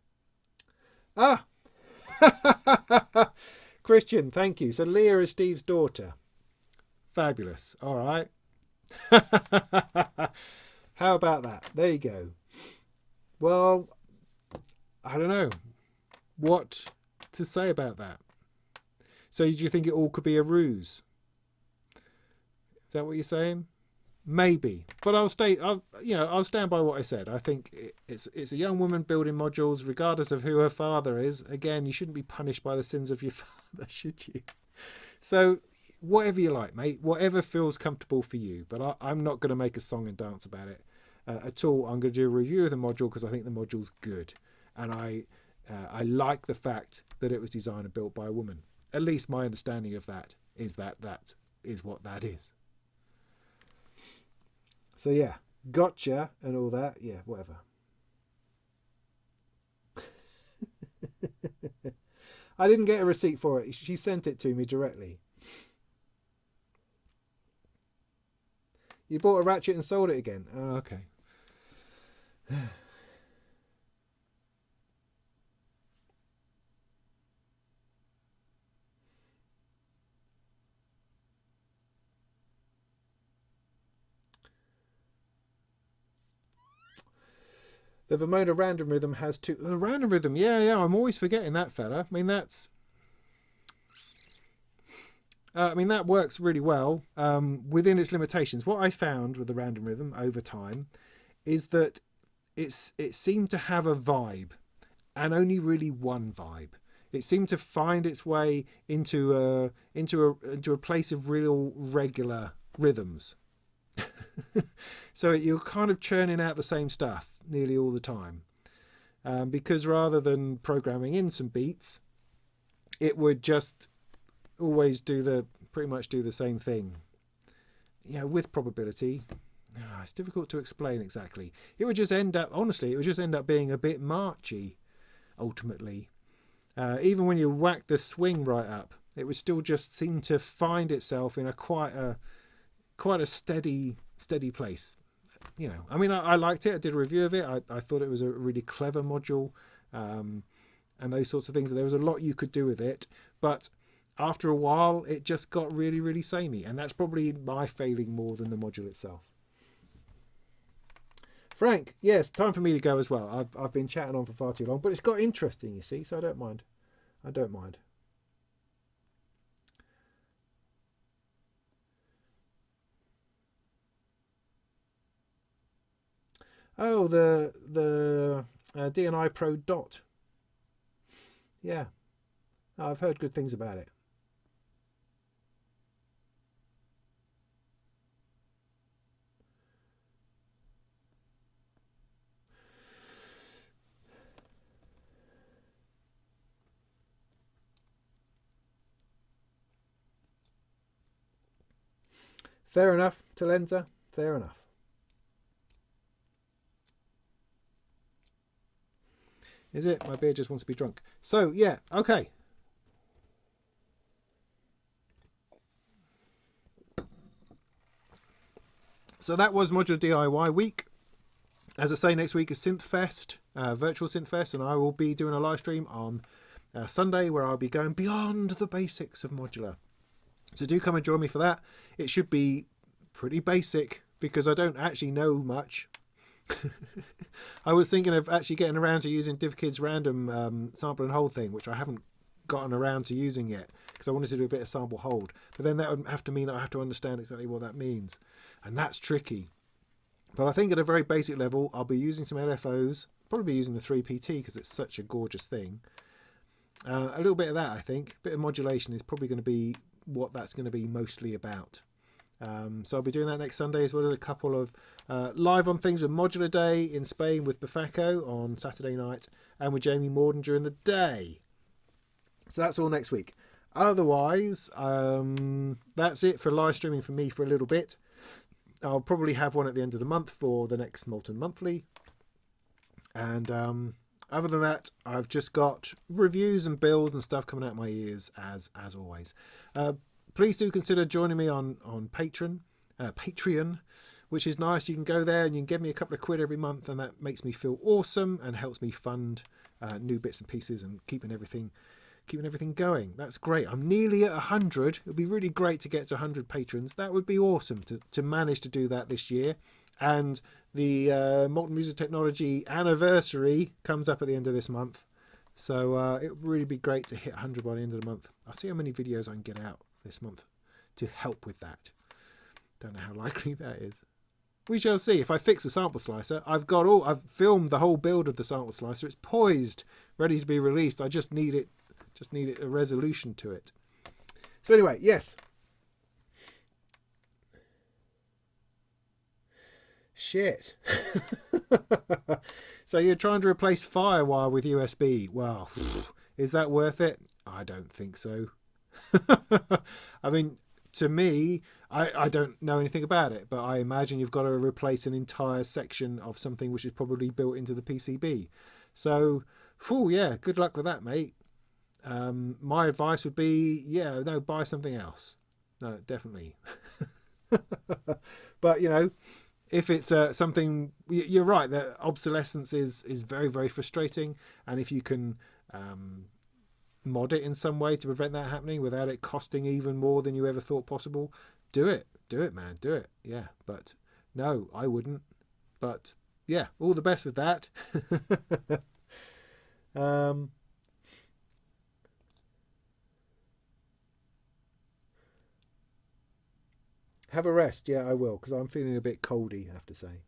Ah! Christian, thank you. So Leah is Steve's daughter. Fabulous. All right. How about that? There you go. Well, I don't know what to say about that. So do you think it all could be a ruse? Is that what you're saying? Maybe, but I'll stand by what I said. I think it's a young woman building modules, regardless of who her father is. Again, you shouldn't be punished by the sins of your father, should you? So whatever you like, mate, whatever feels comfortable for you. But I'm not going to make a song and dance about it at all. I'm going to do a review of the module because I think the module's good, and I like the fact that it was designed and built by a woman. At least my understanding of that is that is what that is. So yeah, gotcha and all that. Yeah, whatever. I didn't get a receipt for it. She sent it to me directly. You bought a Ratchet and sold it again. Oh, okay. The Vermona random rhythm has two. The random rhythm, yeah, I'm always forgetting that fella. I mean, that works really well within its limitations. What I found with the random rhythm over time is that it seemed to have a vibe, and only really one vibe. It seemed to find its way into a place of real regular rhythms. So you're kind of churning out the same stuff nearly all the time, because rather than programming in some beats, it would just always pretty much do the same thing, with probability. it's difficult to explain exactly. It would just end up, honestly, it would just end up being a bit marchy, ultimately. Even when you whack the swing right up, it would still just seem to find itself in a quite a steady place. You know, I mean, I liked it. I did a review of it. I thought it was a really clever module, and those sorts of things. There was a lot you could do with it, but after a while, it just got really, really samey, and that's probably my failing more than the module itself. Frank, yes, time for me to go as well. I've been chatting on for far too long, but it's got interesting, you see, so I don't mind. I don't mind. Oh, the DNI Pro Dot. Yeah, I've heard good things about it. Fair enough, Talenza. Fair enough. Is it? My beer just wants to be drunk. So, yeah, okay. So that was Modular DIY week. As I say, next week is Synth Fest, virtual Synth Fest, and I will be doing a live stream on Sunday where I'll be going beyond the basics of Modular. So do come and join me for that. It should be pretty basic because I don't actually know much. I was thinking of actually getting around to using DivKid's random sample and hold thing, which I haven't gotten around to using yet because I wanted to do a bit of sample hold. But then that would have to mean I have to understand exactly what that means. And that's tricky. But I think at a very basic level, I'll be using some LFOs, probably be using the 3PT because it's such a gorgeous thing. A little bit of that, I think. A bit of modulation is probably going to be what that's going to be mostly about. So I'll be doing that next Sunday, as well as a couple of live on things with Modular Day in Spain with Bafaco on Saturday night and with Jamie Morden during the day. So that's all next week. Otherwise, that's it for live streaming for me for a little bit. I'll probably have one at the end of the month for the next Molten Monthly. And other than that, I've just got reviews and builds and stuff coming out my ears as always. Please do consider joining me on Patreon, which is nice. You can go there and you can give me a couple of quid every month, and that makes me feel awesome and helps me fund new bits and pieces and keeping everything going. That's great. I'm nearly at 100. It would be really great to get to 100 patrons. That would be awesome to manage to do that this year. And the Molten Music Technology anniversary comes up at the end of this month. So it would really be great to hit 100 by the end of the month. I'll see how many videos I can get out this month to help with that. Don't know how likely that is. We shall see. If I fix the sample slicer, I've filmed the whole build of the sample slicer. It's poised, ready to be released. I just need a resolution to it. So anyway, yes. Shit. So you're trying to replace Firewire with USB. Well, is that worth it? I don't think so. I mean, to me, I don't know anything about it, but I imagine you've got to replace an entire section of something which is probably built into the PCB. So, yeah, good luck with that, mate. My advice would be, no, buy something else. No, definitely. But, if it's something, you're right, that obsolescence is very, very frustrating. And if you can mod it in some way to prevent that happening without it costing even more than you ever thought possible, do it, man, do it. Yeah, but no, I wouldn't. But yeah, all the best with that. Have a rest. Yeah, I will, because I'm feeling a bit coldy, I have to say.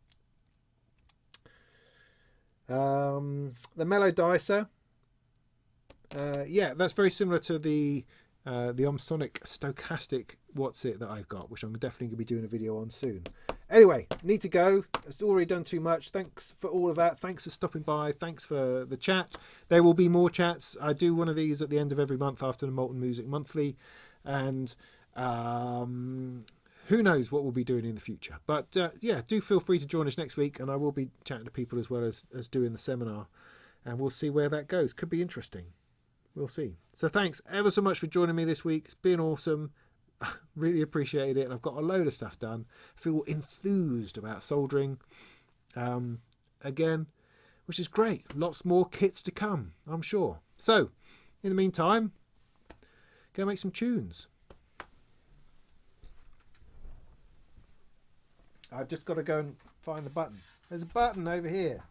The Mellow Dicer. Yeah, that's very similar to the Omsonic Stochastic What's It that I've got, which I'm definitely going to be doing a video on soon. Anyway, need to go. It's already done too much. Thanks for all of that. Thanks for stopping by. Thanks for the chat. There will be more chats. I do one of these at the end of every month after the Molten Music Monthly. And who knows what we'll be doing in the future. But yeah, do feel free to join us next week, and I will be chatting to people as well as doing the seminar, and we'll see where that goes. Could be interesting. We'll see. So thanks ever so much for joining me this week. It's been awesome. Really appreciated it, and I've got a load of stuff done. Feel enthused about soldering again, which is great. Lots more kits to come, I'm sure. So in the meantime, go make some tunes. I've just got to go and find the button. There's a button over here.